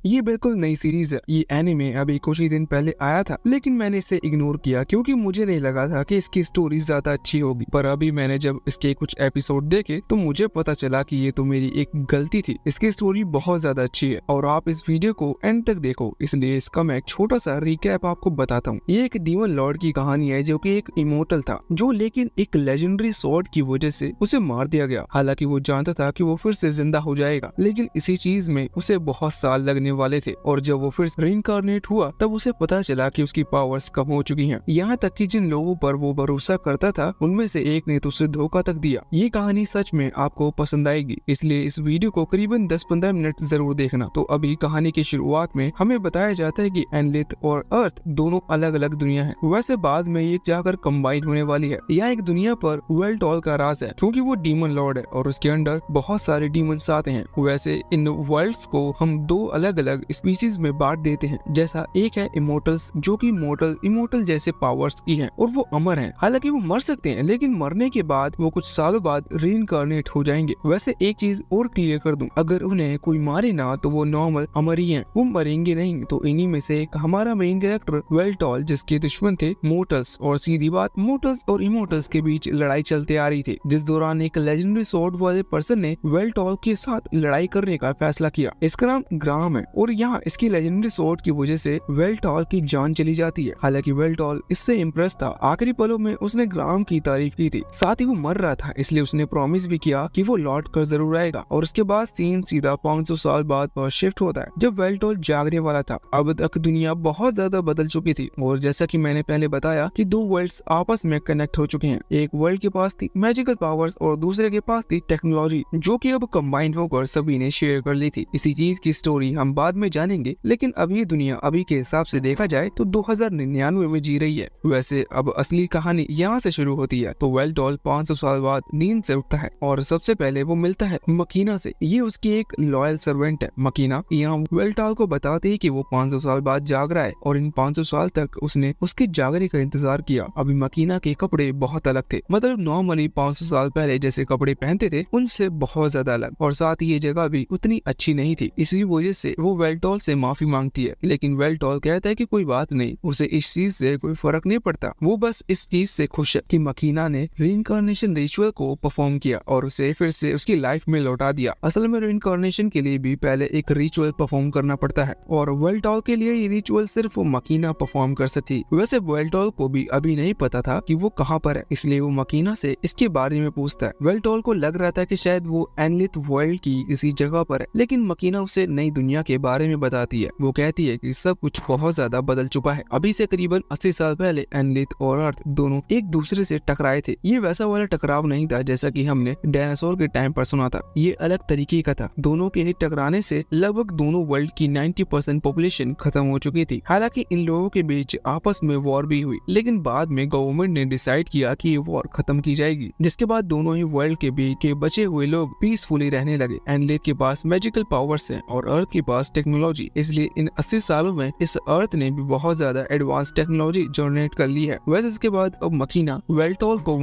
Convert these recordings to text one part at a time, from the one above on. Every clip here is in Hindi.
ये बिल्कुल नई सीरीज है। ये एनिमे अभी कुछ ही दिन पहले आया था, लेकिन मैंने इसे इग्नोर किया क्योंकि मुझे नहीं लगा था कि इसकी स्टोरी ज्यादा अच्छी होगी। पर अभी मैंने जब इसके कुछ एपिसोड देखे तो मुझे पता चला कि ये तो मेरी एक गलती थी। इसकी स्टोरी बहुत ज्यादा अच्छी है और आप इस वीडियो को एंड तक देखो। इसलिए इसका मैं एक छोटा सा रिकैप आपको बताता हूँ। ये एक डीमन लॉर्ड की कहानी है जो कि एक इमोर्टल था, जो लेकिन एक लेजेंडरी स्वॉर्ड की वजह से उसे मार दिया गया। हालांकि वो जानता था कि वो फिर से जिंदा हो जाएगा, लेकिन इसी चीज में उसे बहुत साल लगने वाले थे। और जब वो फिर रीइंकार्नेट हुआ तब उसे पता चला कि उसकी पावर्स कम हो चुकी हैं। यहाँ तक कि जिन लोगों पर वो भरोसा करता था उनमें से एक ने तो उसे धोखा तक दिया। ये कहानी सच में आपको पसंद आएगी, इसलिए इस वीडियो को करीबन 10-15 मिनट जरूर देखना। तो अभी कहानी की शुरुआत में हमें बताया जाता है कि एनलिथ और अर्थ दोनों अलग अलग दुनिया है। वैसे बाद में ये जाकर कंबाइन होने वाली है। यहाँ एक दुनिया पर वेल्टॉल का राज है, क्योंकि वो डीमन लॉर्ड है और उसके अंडर बहुत सारे डीमंस आते हैं। वैसे इन वर्ल्ड्स को हम दो अलग अलग स्पीशीज में बांट देते हैं। जैसा एक है इमोर्टल्स, जो कि इमोर्टल जैसे पावर्स की हैं और वो अमर हैं। हालांकि वो मर सकते हैं, लेकिन मरने के बाद वो कुछ सालों बाद रीइंकार्नेट हो जाएंगे। वैसे एक चीज और क्लियर कर दूं, अगर उन्हें कोई मारे ना तो वो नॉर्मल अमर ही हैं, वो मरेंगे नहीं। तो इन्हीं में से एक हमारा मेन कैरेक्टर वेल्टॉल, जिसके दुश्मन थे मोर्टल्स। और सीधी बात, मोर्टल्स और इमोर्टल्स के बीच लड़ाई चलते आ रही थी, जिस दौरान एक लेजेंडरी स्वॉर्ड वाले पर्सन ने वेल्टॉल के साथ लड़ाई करने का फैसला किया। इसका नाम ग्राम है और यहाँ इसकी लेजेंडरी स्वॉर्ड की वजह से वेल्टॉल की जान चली जाती है। हालांकि वेल्टॉल इससे इम्प्रेस था। आखिरी पलों में उसने ग्राम की तारीफ की थी, साथ ही वो मर रहा था, इसलिए उसने प्रॉमिस भी किया कि वो लौट कर जरूर आएगा। और उसके बाद सीन सीधा 500 साल बाद शिफ्ट होता है, जब वेल्टॉल जागने वाला था। अब तक दुनिया बहुत ज्यादा बदल चुकी थी और जैसा कि मैंने पहले बताया कि दो वर्ल्ड्स आपस में कनेक्ट हो चुके हैं। एक वर्ल्ड के पास थी मैजिकल पावर्स और दूसरे के पास थी टेक्नोलॉजी, जो कि अब कंबाइन होकर सभी ने शेयर कर ली थी। इसी चीज की स्टोरी हम बाद में जानेंगे, लेकिन अभी दुनिया अभी के हिसाब से देखा जाए तो 2099 में जी रही है। वैसे अब असली कहानी यहाँ से शुरू होती है। तो वेल्टॉल 500 साल बाद नींद से उठता है और सबसे पहले वो मिलता है मकीना से। ये उसकी एक लॉयल सर्वेंट है। मकीना यहाँ वेल्टॉल को बताती है कि वो 500 साल बाद जाग रहा है और इन 500 साल तक उसने उसके जागने का इंतजार किया। अभी मकीना के कपड़े बहुत अलग थे, मतलब नॉर्मली 500 साल पहले जैसे कपड़े पहनते थे उनसे बहुत ज्यादा अलग, और साथ ही ये जगह भी उतनी अच्छी नहीं थी। इसी वजह से वो वेल्टॉल से माफी मांगती है, लेकिन वेल्टॉल कहता है कि कोई बात नहीं, उसे इस चीज से कोई फर्क नहीं पड़ता। वो बस इस चीज से खुश है कि मकीना ने रीइंकार्नेशन रिचुअल को परफॉर्म किया और उसे फिर से उसकी लाइफ में लौटा दिया। असल में रीइंकार्नेशन के लिए भी पहले एक रिचुअल परफॉर्म करना पड़ता है और वेल्टॉल के लिए ये रिचुअल सिर्फ मकीना परफॉर्म कर सकती। वैसे वेल्टॉल को भी अभी नहीं पता था कि वो कहाँ पर है, इसलिए वो मकीना से इसके बारे में पूछता है। वेल्टॉल को लग रहा था कि शायद वो एनलिथ वर्ल्ड की इसी जगह पर है, लेकिन मकीना उसे नई दुनिया के बारे में बताती है। वो कहती है कि सब कुछ बहुत ज्यादा बदल चुका है। अभी से करीबन 80 साल पहले एनलिथ और अर्थ दोनों एक दूसरे से टकराए थे। ये वैसा वाला टकराव नहीं था जैसा कि हमने डायनासोर के टाइम पर सुना था। ये अलग तरीके का था। दोनों के ही टकराने से लगभग दोनों वर्ल्ड की 90% पॉपुलेशन खत्म हो चुकी थी। हालांकि इन लोगों के बीच आपस में वॉर भी हुई, लेकिन बाद में गवर्नमेंट ने डिसाइड किया कि ये वॉर खत्म की जाएगी, जिसके बाद दोनों ही वर्ल्ड के बीच के बचे हुए लोग पीसफुली रहने लगे। एनलिथ के पास मैजिकल पावर्स हैं और अर्थ के पास टेक्नोलॉजी, इसलिए इन 80 सालों में इस अर्थ ने भी बहुत ज्यादा एडवांस टेक्नोलॉजी जनरेट कर ली है। वैसे इसके बाद अब मकीना वेल्टॉल को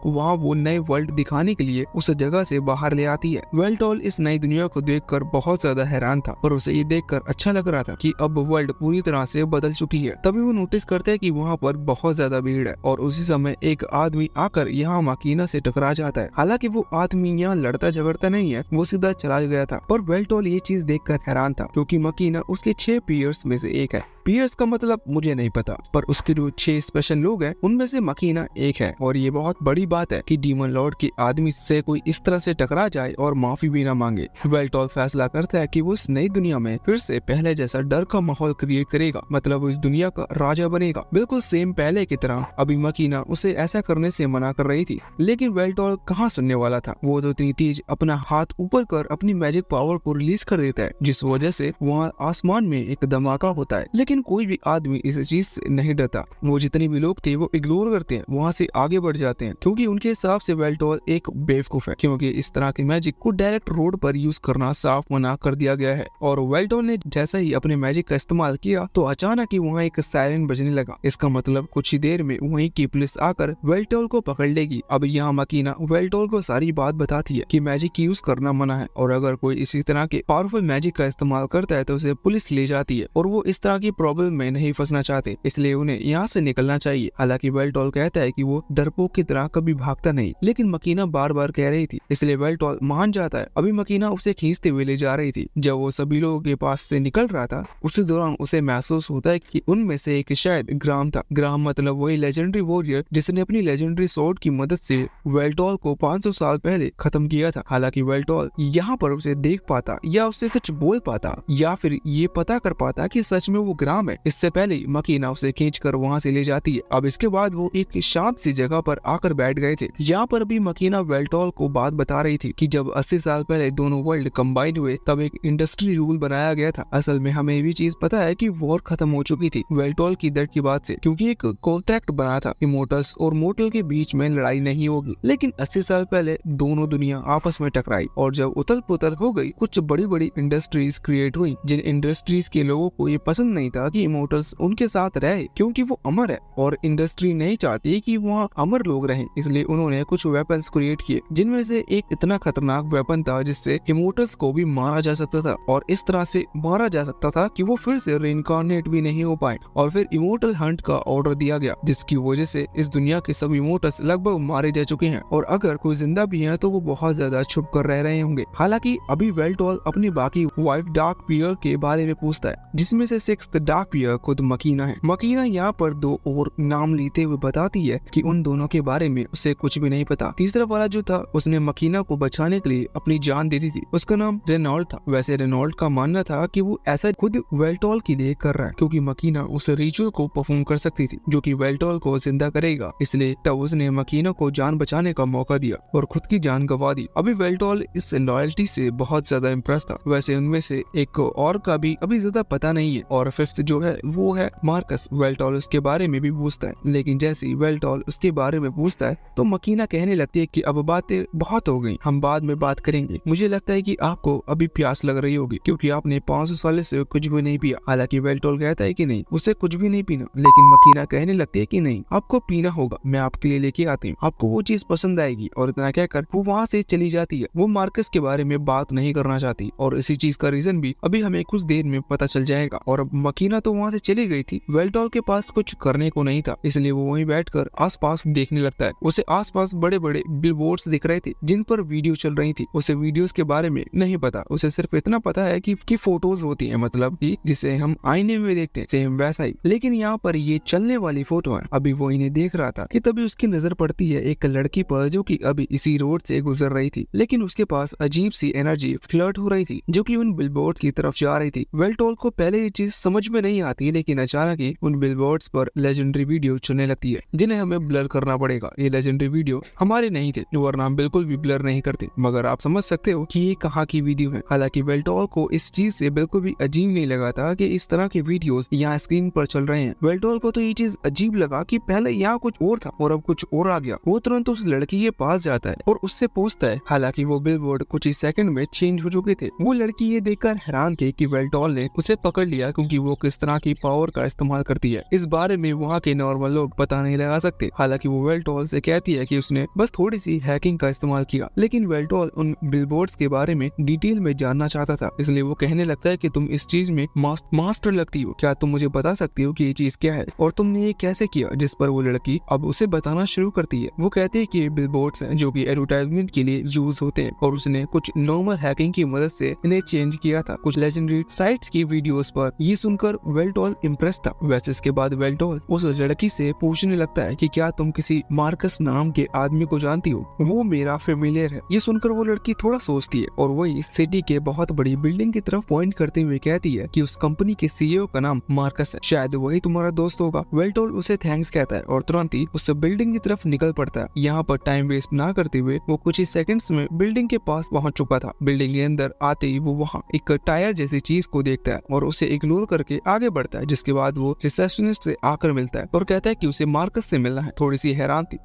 वहाँ वो नए वर्ल्ड दिखाने के लिए उस जगह से बाहर ले आती है। वेल्टॉल इस नई दुनिया को देखकर बहुत ज्यादा हैरान था और उसे ये देखकर अच्छा लग रहा था कि अब वर्ल्ड पूरी तरह से बदल चुकी है। तभी वो नोटिस करते हैं कि वहाँ पर बहुत ज्यादा भीड़ है और उसी समय एक आदमी आकर यहाँ मकीना से टकरा जाता है। हालांकि वो आदमी यहाँ लड़ता झगड़ता नहीं है, वो सीधा चला गया था। पर वेल्टॉल ये चीज देखकर हैरान था, क्योंकि मकीना उसके 6 पीयर्स में से एक है। पीयर्स का मतलब मुझे नहीं पता, पर उसके जो 6 स्पेशल लोग हैं उनमें से मकीना एक है। और ये बहुत बड़ी बात है कि डीमन लॉर्ड के आदमी से कोई इस तरह से टकरा जाए और माफी भी ना मांगे। वेल्टॉल फैसला करता है कि वो इस नई दुनिया में फिर से पहले जैसा डर का माहौल क्रिएट करेगा, मतलब वो इस दुनिया का राजा बनेगा, बिल्कुल सेम पहले की तरह। अभी मकीना उसे ऐसा करने से मना कर रही थी, लेकिन वेल्टॉल कहाँ सुनने वाला था। वो तो इतनी तेज अपना हाथ ऊपर कर अपनी मैजिक पावर को रिलीज कर देता है, जिस वजह से वहाँ आसमान में एक धमाका होता है। लेकिन लेकिन कोई भी आदमी इस चीज से नहीं डरता। वो जितने भी लोग थे वो इग्नोर करते हैं, वहाँ से आगे बढ़ जाते हैं, क्योंकि उनके हिसाब से वेल्टोल एक बेवकूफ है, क्योंकि इस तरह के मैजिक को डायरेक्ट रोड पर यूज करना साफ मना कर दिया गया है। और वेल्टोल ने जैसा ही अपने मैजिक का इस्तेमाल किया तो अचानक ही वहाँ एक सायरन बजने लगा। इसका मतलब कुछ ही देर में वहीं की पुलिस आकर वेल्टोल को पकड़ लेगी। अब यहाँ मकीना वेल्टोल को सारी बात बताती है कि मैजिक यूज करना मना है, और अगर कोई इसी तरह के पावरफुल मैजिक का इस्तेमाल करता है तो उसे पुलिस ले जाती है, और वो इस तरह की प्रॉब्लम में नहीं फंसना चाहते, इसलिए उन्हें यहाँ से निकलना चाहिए। हालांकि वेल्टोल कहता है कि वो डरपोक की तरह कभी भागता नहीं, लेकिन मकीना बार बार कह रही थी, इसलिए वेल्टोल मान जाता है। अभी मकीना उसे खींचते हुए ले जा रही थी। जब वो सभी लोगों के पास से निकल रहा था उसी दौरान उसे महसूस होता है कि उनमें से एक शायद ग्राम था। ग्राम मतलब वही लेजेंडरी वॉरियर जिसने अपनी लेजेंडरी स्वॉर्ड की मदद से वेल्टोल को 500 साल पहले खत्म किया था। हालांकि वेल्टोल यहाँ पर उसे देख पाता या उससे कुछ बोल पाता या फिर ये पता कर पाता कि सच में वो ग्राम है, इससे पहले मकीना उसे खींचकर वहाँ से ले जाती है। अब इसके बाद वो एक शांत सी जगह पर आकर बैठ गए थे। यहाँ पर भी मकीना वेल्टोल को बात बता रही थी कि जब 80 साल पहले दोनों वर्ल्ड कंबाइन हुए तब एक इंडस्ट्री रूल बनाया गया था। असल में हमें भी चीज पता है कि वॉर खत्म हो चुकी थी वेल्टोल की दर्द की बात से, क्योंकि एक कॉन्ट्रैक्ट बना था इमोर्टल्स और मोर्टल के बीच में लड़ाई नहीं होगी। लेकिन 80 साल पहले दोनों दुनिया आपस में टकराई और जब उथल पुथल हो गई कुछ बड़ी बड़ी इंडस्ट्रीज क्रिएट हुई, जिन इंडस्ट्रीज के लोगों को ये पसंद नहीं था कि इमोर्टल्स उनके साथ रहे, क्योंकि वो अमर है और इंडस्ट्री नहीं चाहती कि वहाँ अमर लोग रहें। इसलिए उन्होंने कुछ वेपन्स क्रिएट किए, जिनमें से एक इतना खतरनाक वेपन था जिससे इमोर्टल्स को भी मारा जा सकता था, और इस तरह से मारा जा सकता था कि वो फिर से रिइंकार्नेट भी नहीं हो पाए। और फिर इमोर्टल हंट का ऑर्डर दिया गया, जिसकी वजह से इस दुनिया के सब इमोर्टल्स लगभग मारे जा चुके हैं, और अगर कोई जिंदा भी है तो वो बहुत ज्यादा छुप कर रह रहे होंगे। हालांकि अभी वेल्टोल अपनी बाकी वाइफ डार्क पीयर के बारे में पूछता है, जिसमें से 6th डार्क पीयर खुद मकीना है। मकीना यहाँ पर 2 और नाम लेते हुए बताती है कि उन दोनों के बारे में उसे कुछ भी नहीं पता। तीसरा वाला जो था उसने मकीना को बचाने के लिए अपनी जान दे दी थी, उसका नाम रेनॉल्ड था। वैसे रेनॉल्ड का मानना था कि वो ऐसा खुद वेल्टोल के लिए कर रहा है क्योंकि मकीना उस रिचुअल को परफॉर्म कर सकती थी जो कि वेल्टोल को जिंदा करेगा, इसलिए तब उसने मकीना को जान बचाने का मौका दिया और खुद की जान गंवा दी। अभी वेल्टोल इस लॉयल्टी से बहुत ज्यादा इम्प्रेस था। वैसे उनमें से एक और का भी अभी ज्यादा पता नहीं है। और 5th जो है वो है मार्कस। वेल्टोल उसके बारे में भी पूछता है, लेकिन जैसे ही वेल्टोल उसके बारे में पूछता है तो मकीना कहने लगती है कि अब बातें बहुत हो गई, हम बाद में बात करेंगे। मुझे लगता है कि आपको अभी प्यास लग रही होगी क्योंकि आपने 500 साल से कुछ भी नहीं पिया। हालांकि वेल्टोल कहता है कि नहीं, उसे कुछ भी नहीं पीना, लेकिन मकीना कहने लगती है कि नहीं, आपको पीना होगा, मैं आपके लिए लेके आती हूँ, आपको वो चीज पसंद आएगी। और इतना कहकर वो वहाँ से चली जाती है। वो मार्कस के बारे में बात नहीं करना चाहती और इसी चीज का रीजन भी अभी हमें कुछ देर में पता चल जाएगा। और अब मकीना तो वहाँ से चली गई थी, वेल्टोल के पास कुछ करने को नहीं था, इसलिए वो वहीं बैठकर आसपास देखने लगता है। उसे आसपास बड़े बड़े बिलबोर्ड्स दिख रहे थे जिन पर वीडियो चल रही थी। उसे वीडियोस के बारे में नहीं पता, उसे सिर्फ इतना पता है कि फोटोज होती है, मतलब कि जिसे हम आईने में देखते हैं सेम वैसा ही, लेकिन यहाँ पर ये चलने वाली फोटो है। अभी वो इन्हें देख रहा था कि तभी उसकी नजर पड़ती है एक लड़की पर जो कि अभी इसी रोड से गुजर रही थी, लेकिन उसके पास अजीब सी एनर्जी फ्लर्ट हो रही थी जो कि उन बिलबोर्ड की तरफ जा रही थी। वेल्टोल को पहले ये चीज समझ में नहीं आती, लेकिन अचानक ही उन बिलबोर्ड्स पर लेजेंडरी वीडियो चलने लगती है जिन्हें हमें ब्लर करना पड़ेगा। ये लेजेंडरी वीडियो हमारे नहीं थे, वरना हम बिल्कुल भी ब्लर नहीं करते, मगर आप समझ सकते हो कि ये कहाँ की वीडियो है। हालांकि वेल्टोल को इस चीज से बिल्कुल भी अजीब नहीं लगा था कि इस तरह के वीडियोस यहाँ स्क्रीन पर चल रहे हैं। वेल्टोल को तो ये चीज अजीब लगा कि पहले यहाँ कुछ और था और अब कुछ और आ गया। वो तुरंत उस लड़की के पास जाता है और उससे पूछता है। हालांकि वो बिलबोर्ड कुछ ही सेकंड में चेंज हो चुके थे। वो लड़की ये देखकर हैरान थी कि वेल्टोल ने उसे पकड़ लिया क्योंकि वो किस तरह की पावर का इस्तेमाल करती है। इस बारे में वहाँ के नॉर्मल लोग पता नहीं लगा सकते। हालांकि वो वेल्टोल से कहती है कि उसने बस थोड़ी सी हैकिंग का इस्तेमाल किया, लेकिन वेल्टोल उन बिलबोर्ड्स के बारे में डिटेल में जानना चाहता था, इसलिए वो कहने लगता है कि तुम इस चीज में मास्टर लगती हो, क्या तुम मुझे बता सकती हो कि ये चीज क्या है और तुमने ये कैसे किया। जिस पर वो लड़की अब उसे बताना शुरू करती है। वो कहती है कि ये बिलबोर्ड्स हैं जो कि एडवर्टाइजमेंट के लिए यूज होते हैं और उसने कुछ नॉर्मल हैकिंग की मदद से इन्हें चेंज किया था कुछ लेजेंडरी साइट्स की वीडियोस पर। ये सुनकर वेल्टोल इम्प्रेस था। वैसे इसके बाद वेल्टोल उस लड़की से पूछने लगता है कि क्या तुम किसी मार्कस नाम के आदमी को जानती हो, वो मेरा फेमिलियर है। ये सुनकर वो लड़की थोड़ा सोचती है और वही सिटी के बहुत बड़ी बिल्डिंग की तरफ पॉइंट करते हुए कहती है कि उस कंपनी के सीईओ का नाम मार्कस है, शायद वही तुम्हारा दोस्त होगा। वेल्टोल उसे थैंक्स कहता है और तुरंत ही उस बिल्डिंग की तरफ निकल पड़ता है। यहाँ पर टाइम वेस्ट ना करते हुए वो कुछ ही सेकंड्स में बिल्डिंग के पास पहुंच चुका था। बिल्डिंग के अंदर आते ही वो वहाँ एक टायर जैसी चीज को देखता है और उसे इग्नोर करके लिए आगे बढ़ता है, जिसके बाद वो रिसेप्शनिस्ट से आकर मिलता है और कहता है कि उसे मार्कस से मिलना है।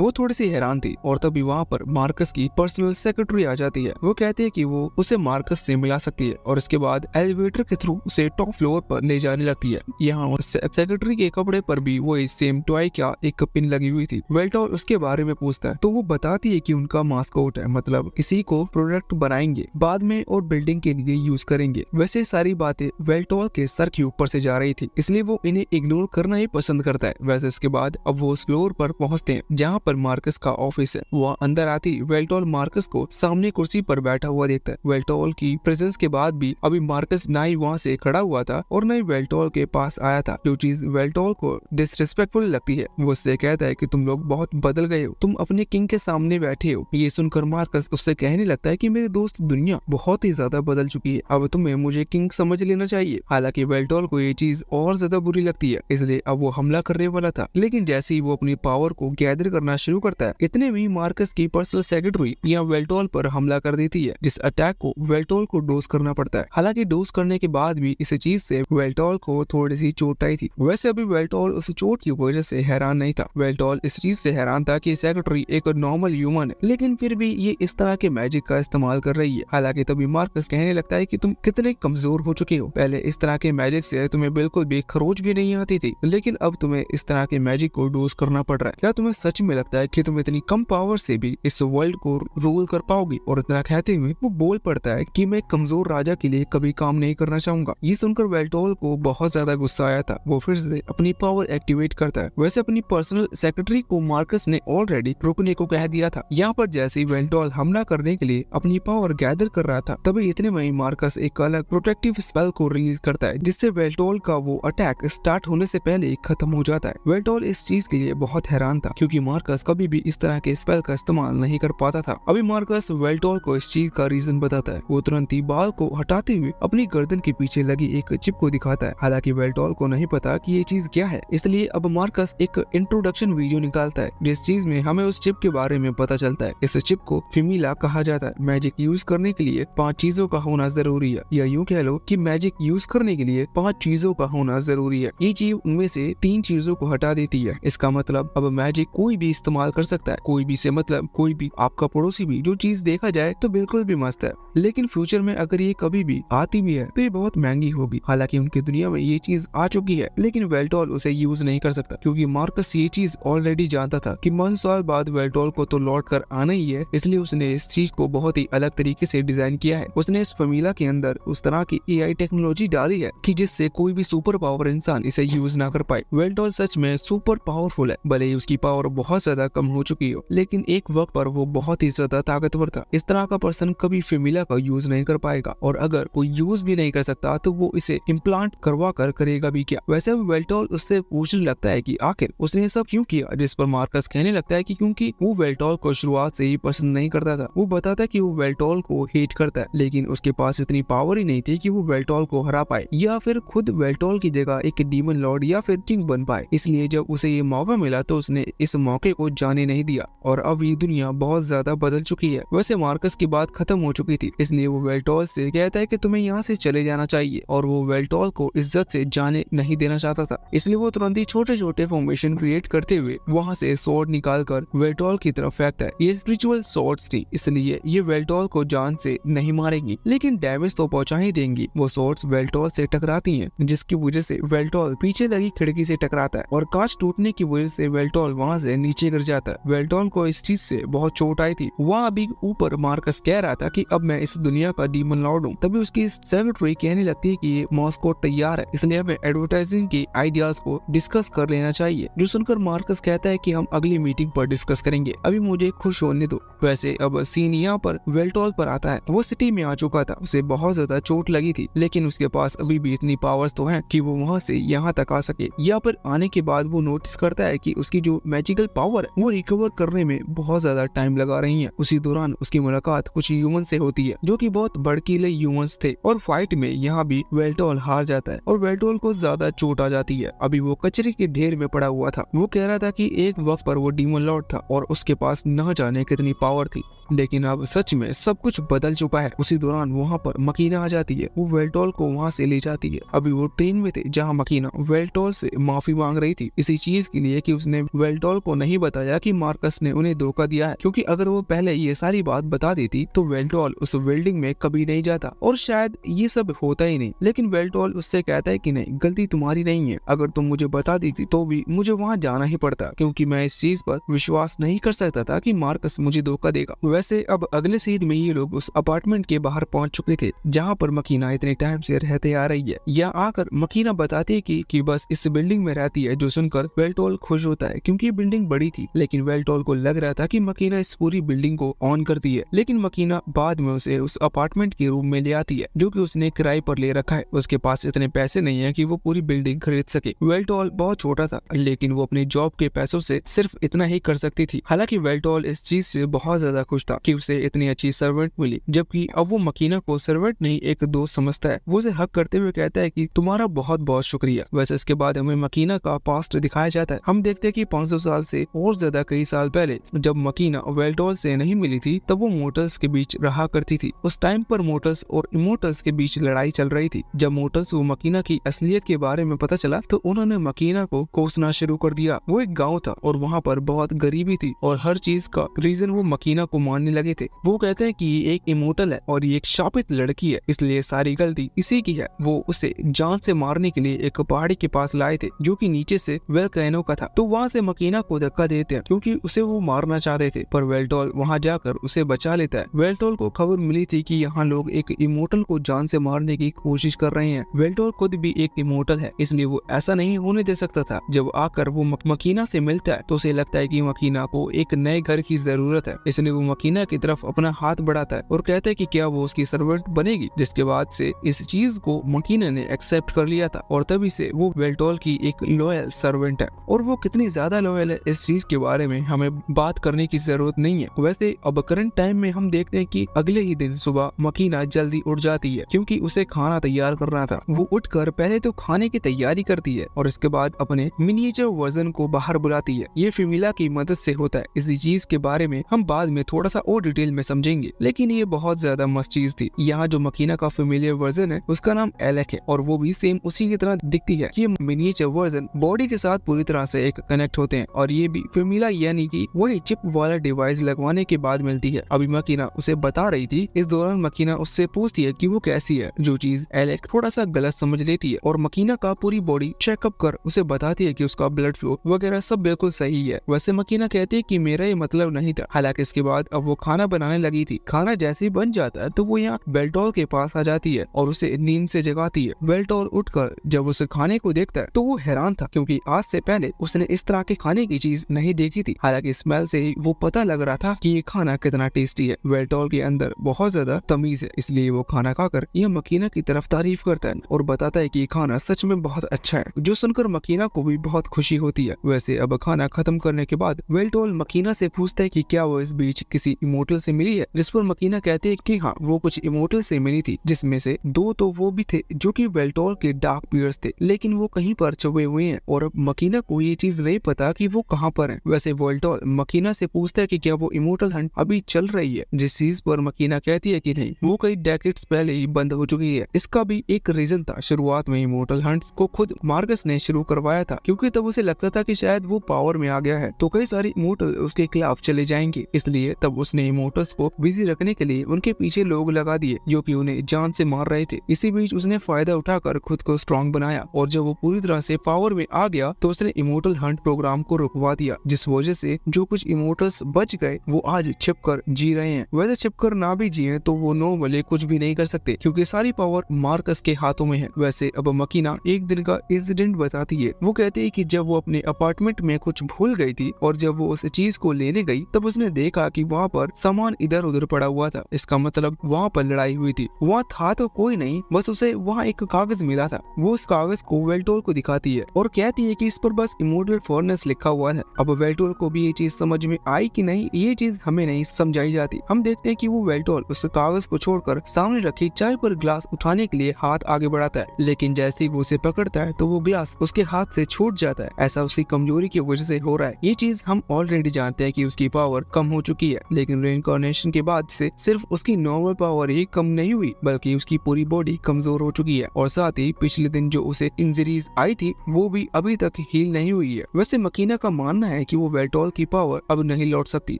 वो थोड़ी सी हैरान थी और तभी वहाँ पर मार्कस की पर्सनल सेक्रेटरी आ जाती है। वो कहती है कि वो उसे मार्कस से मिला सकती है और इसके बाद एलिवेटर के थ्रू उसे टॉप फ्लोर पर ले जाने लगती है। यहाँ सेक्रेटरी के कपड़े पर भी वही सेम टॉय का एक पिन लगी हुई थी। वेल्टॉल उसके बारे में पूछता है तो वो बताती है कि उनका मास्कोट है, मतलब किसी को प्रोडक्ट बनाएंगे बाद में और बिल्डिंग के लिए यूज करेंगे। वैसे सारी बातें वेल्टॉल के सर के ऊपर से जा रही थी, इसलिए वो इन्हें इग्नोर करना ही पसंद करता है। वैसे इसके बाद अब वो उस फ्लोर पर पहुंचते हैं जहाँ पर मार्कस का ऑफिस है। वो अंदर आती वेल्टॉल मार्कस को सामने कुर्सी पर बैठा हुआ देखता है। वेल्टॉल की प्रेजेंस के बाद भी अभी मार्कस ना ही वहाँ से खड़ा हुआ था और न ही वेल्टॉल के पास आया था, जो चीज वेल्टॉल को डिसरिस्पेक्टफुल लगती है। वो उससे कहता है कि तुम लोग बहुत बदल गए हो, तुम अपने किंग के सामने बैठे हो। ये सुनकर मार्कस उससे कहने लगता है कि मेरे दोस्त दुनिया बहुत ही ज्यादा बदल चुकी है, अब तुम्हें मुझे किंग समझ लेना चाहिए। हालांकि वेल्टॉल को ये चीज और ज्यादा बुरी लगती है, इसलिए अब वो हमला करने वाला था। लेकिन जैसे ही वो अपनी पावर को गैदर करना शुरू करता है, इतने में मार्कस की पर्सनल सेक्रेटरी यहाँ वेल्टॉल पर हमला कर देती है, जिस अटैक को वेल्टॉल को डोज करना पड़ता है। हालांकि डोज करने के बाद भी इस चीज से वेल्टॉल को थोड़ी सी चोट आई थी। वैसे अभी वेल्टॉल उस चोट की वजह से हैरान नहीं था। वेल्टॉल इस चीज से हैरान था कि सेक्रेटरी एक नॉर्मल ह्यूमन है, लेकिन फिर भी ये इस तरह के मैजिक का इस्तेमाल कर रही है। हालांकि तभी मार्कस कहने लगता है कि तुम कितने कमजोर हो चुके हो, पहले इस तरह के मैजिक से तुम्हें बिल्कुल भी खरोच भी नहीं आती थी, लेकिन अब तुम्हें इस तरह के मैजिक को डोज करना पड़ रहा है। क्या तुम्हें सच में लगता है कि तुम इतनी कम पावर से भी इस वर्ल्ड को रूल कर पाओगी? और इतना कहते हुए वो बोल पड़ता है कि मैं कमजोर राजा के लिए कभी काम नहीं करना चाहूंगा। ये सुनकर वेल्टॉल को बहुत ज्यादा गुस्सा आया था। वो फिर से अपनी पावर एक्टिवेट करता है। वैसे अपनी पर्सनल सेक्रेटरी को मार्कस ने ऑलरेडी रुकने को कह दिया था। यहाँ पर जैसे ही वेल्टॉल हमला करने के लिए अपनी पावर गैदर कर रहा था, तभी इतने में मार्कस एक अलग प्रोटेक्टिव स्पेल को रिलीज करता है, जिससे वेल्टॉल का वो अटैक स्टार्ट होने से पहले ही खत्म हो जाता है। वेल्टॉल इस चीज के लिए बहुत हैरान था, क्योंकि मार्कस कभी भी इस तरह के स्पेल का इस्तेमाल नहीं कर पाता था। अभी मार्कस वेल्टॉल को इस चीज का रीजन बताता है। वो तुरंत ही बाल को हटाते हुए अपनी गर्दन के पीछे लगी एक चिप को दिखाता है। हालांकि वेल्टॉल को नहीं पता कि ये चीज क्या है, इसलिए अब मार्कस एक इंट्रोडक्शन वीडियो निकालता है, जिस चीज में हमें उस चिप के बारे में पता चलता है। इस चिप को फिमिला कहा जाता है। मैजिक यूज करने के लिए 5 चीजों का होना जरूरी है, या यूं कह लो कि मैजिक यूज करने के लिए 5 चीजों का होना जरूरी है। ये चीज उनमें से 3 चीजों को हटा देती है। इसका मतलब अब मैजिक कोई भी इस्तेमाल कर सकता है। कोई भी से मतलब कोई भी, आपका पड़ोसी भी। जो चीज देखा जाए तो बिल्कुल भी मस्त है, लेकिन फ्यूचर में अगर ये कभी भी आती भी है तो ये बहुत महंगी होगी। हालांकि उनकी दुनिया में ये चीज आ चुकी है, लेकिन वेल्टॉल उसे यूज नहीं कर सकता, क्योंकि मार्कस ये चीज ऑलरेडी जानता था कि 5 साल बाद वेल्टॉल को तो लौट कर आना ही है। इसलिए उसने इस चीज को बहुत ही अलग तरीके से डिजाइन किया है। उसने इस फमीला के अंदर उस तरह की AI टेक्नोलॉजी डाली है कि जिससे कोई भी सुपर पावर इंसान इसे यूज ना कर पाए। वेल्टॉल सच में सुपर पावरफुल है, भले ही उसकी पावर बहुत ज्यादा कम हो चुकी हो, लेकिन एक वक्त पर वो बहुत ही ज्यादा ताकतवर था। इस तरह का पर्सन कभी फमीला का यूज नहीं कर पाएगा, और अगर कोई यूज भी नहीं कर सकता तो वो इसे इम्प्लांट करवा कर करेगा भी क्या। वैसे वेल्टॉल उससे पूछने लगता है कि आखिर उसने सब क्यों किया, जिस पर मार्कस कहने लगता है कि क्योंकि वो वेल्टॉल को शुरुआत से ही पसंद नहीं करता था। वो बताता है कि वो वेल्टॉल को हेट करता है, लेकिन उसके पास इतनी पावर ही नहीं थी कि वो वेल्टॉल को हरा पाए, या फिर खुद वेल्टॉल की जगह एक डीमन लॉर्ड या फिर किंग बन पाए। इसलिए जब उसे ये मौका मिला तो उसने इस मौके को जाने नहीं दिया, और अब ये दुनिया बहुत ज्यादा बदल चुकी है। वैसे मार्कस की बात खत्म हो चुकी थी, इसलिए वो वेल्टॉल से कहता है कि तुम्हें यहाँ से चले जाना चाहिए, और वो वेल्टॉल को इज्जत से जाने नहीं देना चाहता था। इसलिए वो तुरंत ही छोटे छोटे फॉर्मेशन क्रिएट करते हुए वहाँ से स्वॉर्ड निकाल कर वेल्टॉल की तरफ फेंकता है। ये स्पिरिचुअल स्वॉर्ड्स थी, इसलिए ये वेल्टॉल को जान से नहीं मारेंगी, लेकिन डैमेज तो पहुंचा ही देंगी। वो स्वॉर्ड्स वेल्टॉल से टकराती हैं, जिसकी वजह से वेल्टॉल पीछे लगी खिड़की से टकराता है, और कांच टूटने की वजह से वेल्टॉल वहाँ से नीचे गिर जाता है। वेल्टॉल को इस चीज से बहुत चोट आई थी। वहाँ अभी ऊपर मार्कस कह रहा था कि अब मैं इस दुनिया का डीमन लॉर्ड हूँ। तभी उसकी सेक्रेटरी कहने लगती है कि ये मास्कोट तैयार है, इसलिए हमें एडवर्टाइजिंग की आइडियाज को डिस्कस कर लेना चाहिए। जो सुनकर मार्कस कहता है कि हम अगली मीटिंग पर डिस्कस करेंगे, अभी मुझे खुश होने दो। वैसे अब सीन यहाँ पर वेल्टॉल पर आता है। वो सिटी में आ चुका था, उसे बहुत ज्यादा चोट लगी थी, लेकिन उसके पास अभी भी इतनी पावर्स तो हैं कि वो वहाँ से यहाँ तक आ सके। यहाँ पर आने के बाद वो नोटिस करता है कि उसकी जो मैजिकल पावर है वो रिकवर करने में बहुत ज्यादा टाइम लगा रही है। उसी दौरान उसकी मुलाकात कुछ ह्यूमन से होती है, जो कि बहुत भड़कीले ह्यूमंस थे, और फाइट में यहाँ भी वेल्टॉल हार जाता है, और वेल्टॉल को ज्यादा चोट आ जाती है। अभी वो कचरे के ढेर में पड़ा हुआ था। वो कह रहा था कि एक वक्त पर वो डीमन लॉर्ड था और उसके पास न जाने कितनी पावर थी। लेकिन अब सच में सब कुछ बदल चुका है। उसी दौरान वहाँ पर मकीना आ जाती है, वो वेल्टोल को वहाँ से ले जाती है। अभी वो ट्रेन में थे जहाँ मकीना वेल्टोल से माफी मांग रही थी इसी चीज के लिए कि उसने वेल्टोल को नहीं बताया कि मार्कस ने उन्हें धोखा दिया है, क्योंकि अगर वो पहले ये सारी बात बता देती तो वेल्टोल उस बिल्डिंग में कभी नहीं जाता और शायद ये सब होता ही नहीं। लेकिन वेल्टोल उससे कहता है कि नहीं, गलती तुम्हारी नहीं है, अगर तुम मुझे बता देती तो भी मुझे वहाँ जाना ही पड़ता, क्योंकि मैं इस चीज पर विश्वास नहीं कर सकता था कि मार्कस मुझे धोखा देगा। वैसे अब अगले सीन में ये लोग उस अपार्टमेंट के बाहर पहुंच चुके थे जहाँ पर मकीना इतने टाइम से रहते आ रही है। यहाँ आकर मकीना बताती है कि बस इस बिल्डिंग में रहती है, जो सुनकर वेल्टोल खुश होता है क्योंकि ये बिल्डिंग बड़ी थी। लेकिन वेल्टोल को लग रहा था कि मकीना इस पूरी बिल्डिंग को ऑन करती है, लेकिन मकीना बाद में उसे उस अपार्टमेंट के रूम में ले आती है जो कि उसने किराए पर ले रखा है। उसके पास इतने पैसे नहीं है कि वो पूरी बिल्डिंग खरीद सके। वेल्टोल बहुत छोटा था, लेकिन वो अपनी जॉब के पैसों से सिर्फ इतना ही कर सकती थी। हालांकि वेल्टोल इस चीज से बहुत ज्यादा खुश था कि उसे इतनी अच्छी सर्वेंट मिली, जबकि अब वो मकीना को सर्वेंट नहीं एक दोस्त समझता है। वो उसे हक करते हुए कहता है कि तुम्हारा बहुत बहुत शुक्रिया। वैसे इसके बाद हमें मकीना का पास्ट दिखाया जाता है। हम देखते हैं कि 500 साल से और ज्यादा कई साल पहले जब मकीना वेल्टोल से नहीं मिली थी तब वो मोटर्स के बीच रहा करती थी। उस टाइम पर मोटर्स और इमोटल्स के बीच लड़ाई चल रही थी। जब मोटर्स को मकीना की असलियत के बारे में पता चला तो उन्होंने मकीना को कोसना शुरू कर दिया। वो एक गाँव था और वहाँ पर बहुत गरीबी थी और हर चीज का रीजन वो मकीना को मानने लगे थे। वो कहते हैं कि ये एक इमोटल है और ये एक शापित लड़की है, इसलिए सारी गलती इसी की है। वो उसे जान से मारने के लिए एक पहाड़ी के पास लाए थे जो कि नीचे से वेल्केनो का था। तो वहाँ से मकीना को धक्का देते हैं क्योंकि उसे वो मारना चाहते थे, पर वेल्टोल वहाँ जाकर उसे बचा लेता है। वेल्टोल को खबर मिली थी कि यहाँ लोग एक इमोटल को जान से मारने की कोशिश कर रहे हैं। वेल्टोल खुद भी एक इमोटल है, इसलिए वो ऐसा नहीं होने दे सकता था। जब आकर वो मकीना से मिलता है तो उसे लगता है कि मकीना को एक नए घर की जरूरत है, इसलिए वो मकीना की तरफ अपना हाथ बढ़ाता है और कहता है कि क्या वो उसकी सर्वेंट बनेगी। जिसके बाद से इस चीज को मकीना ने एक्सेप्ट कर लिया था और तभी से वो वेल्टोल की एक लॉयल सर्वेंट है। और वो कितनी ज्यादा लॉयल है इस चीज के बारे में हमें बात करने की जरूरत नहीं है। वैसे अब करंट टाइम में हम देखते हैं कि अगले ही दिन सुबह मकीना जल्दी उठ जाती है क्योंकि उसे खाना तैयार करना था। वो उठकर पहले तो खाने की तैयारी करती है और इसके बाद अपने मिनिएचर वर्जन को बाहर बुलाती है। ये फिमिला की मदद से होता है। इसी चीज के बारे में हम बाद में थोड़ा सा और डिटेल में समझेंगे, लेकिन ये बहुत ज्यादा मस्त चीज थी। यहाँ जो मकीना का फेमिलियर वर्जन है उसका नाम एलेक है और वो भी सेम उसी की तरह दिखती है। ये मिनिएचर वर्जन बॉडी के साथ पूरी तरह से एक कनेक्ट होते हैं और ये भी फेमिला यानी कि वही चिप वाला डिवाइस लगवाने के बाद मिलती है। अभी मकीना उसे बता रही थी। इस दौरान मकीना उससे पूछती है कि वो कैसी है, जो चीज एलेक थोड़ा सा गलत समझ लेती है और मकीना का पूरी बॉडी चेकअप कर उसे बताती है कि उसका ब्लड फ्लो वगैरह सब बिल्कुल सही है। वैसे मकीना कहती है कि मेरा ये मतलब नहीं था। हालांकि इसके बाद अब वो खाना बनाने लगी थी। खाना जैसे ही बन जाता है तो वो यहाँ वेल्टोल के पास आ जाती है और उसे नींद से जगाती है। वेल्टोल उठकर जब उसे खाने को देखता है तो वो हैरान था क्योंकि आज से पहले उसने इस तरह के खाने की चीज नहीं देखी थी। हालांकि स्मेल से ही वो पता लग रहा था कि ये खाना कितना टेस्टी है। वेल्टोल के अंदर बहुत ज्यादा तमीज है, इसलिए वो खाना खाकर यह मकीना की तरफ तारीफ करता है और बताता है कि ये खाना सच में बहुत अच्छा है, जो सुनकर मकीना को भी बहुत खुशी होती है। वैसे अब खाना खत्म करने के बाद वेल्टोल मकीना से पूछता है कि क्या वो इस बीच किसी इमोटल से मिली है, जिस पर मकीना कहती है कि हाँ, वो कुछ इमोटल से मिली थी, जिसमें से 2 तो वो भी थे जो कि वेल्टोल के डार्क पीयर्स थे, लेकिन वो कहीं पर छुपे हुए हैं और अब मकीना को ये चीज नहीं पता कि वो कहाँ पर है। वैसे वेल्टोल मकीना से पूछता है कि क्या वो इमोटल हंट अभी चल रही है, जिस चीज पर मकीना कहती है कि नहीं, वो कई डेकेड्स पहले ही बंद हो चुकी है। इसका भी एक रीजन था। शुरुआत में इमोटल हंट्स को खुद मार्कस ने शुरू करवाया था क्योंकि तब उसे लगता था कि शायद वो पावर में आ गया है तो कई सारे इमोटल उसके खिलाफ चले जाएंगे, इसलिए तब उसने इमोटल्स को बिजी रखने के लिए उनके पीछे लोग लगा दिए जो कि उन्हें जान से मार रहे थे। इसी बीच उसने फायदा उठाकर खुद को स्ट्रॉन्ग बनाया और जब वो पूरी तरह से पावर में आ गया तो उसने इमोटल हंट प्रोग्राम को रुकवा दिया, जिस वजह से जो कुछ इमोटल्स बच गए वो आज छिपकर जी रहे हैं। वैसे छिपकर ना भी जिए तो वो नॉर्मली कुछ भी नहीं कर सकते क्योंकि सारी पावर मार्कस के हाथों में है। वैसे अब मकीना एक दिन का इंसिडेंट बताती है। वो कहती है कि जब वो अपने अपार्टमेंट में कुछ भूल गई थी और जब वो उस चीज को लेने गई तब उसने देखा कि वहाँ पर सामान इधर उधर पड़ा हुआ था। इसका मतलब वहाँ पर लड़ाई हुई थी। वहाँ था तो कोई नहीं, बस उसे वहाँ एक कागज मिला था। वो उस कागज को वेल्टोल को दिखाती है और कहती है कि इस पर बस इमोर्टल फर्नेस लिखा हुआ है। अब वेल्टोल को भी ये चीज समझ में आई कि नहीं, ये चीज हमें नहीं समझाई जाती। हम देखते हैं कि वो वेल्टोल उस कागज को छोड़कर सामने रखी चाय पर ग्लास उठाने के लिए हाथ आगे बढ़ाता है, लेकिन जैसे ही वो उसे पकड़ता है तो वो ग्लास उसके हाथ से छूट जाता है। ऐसा उसकी कमजोरी की वजह से हो रहा है। ये चीज हम ऑलरेडी जानते हैं कि उसकी पावर कम हो चुकी है, लेकिन रेइनकार्नेशन के बाद से सिर्फ उसकी नॉर्मल पावर ही कम नहीं हुई बल्कि उसकी पूरी बॉडी कमजोर हो चुकी है और साथ ही पिछले दिन जो उसे इंजरीज आई थी वो भी अभी तक हील नहीं हुई है। वैसे मकीना का मानना है कि वो वेल्टॉल की पावर अब नहीं लौट सकती।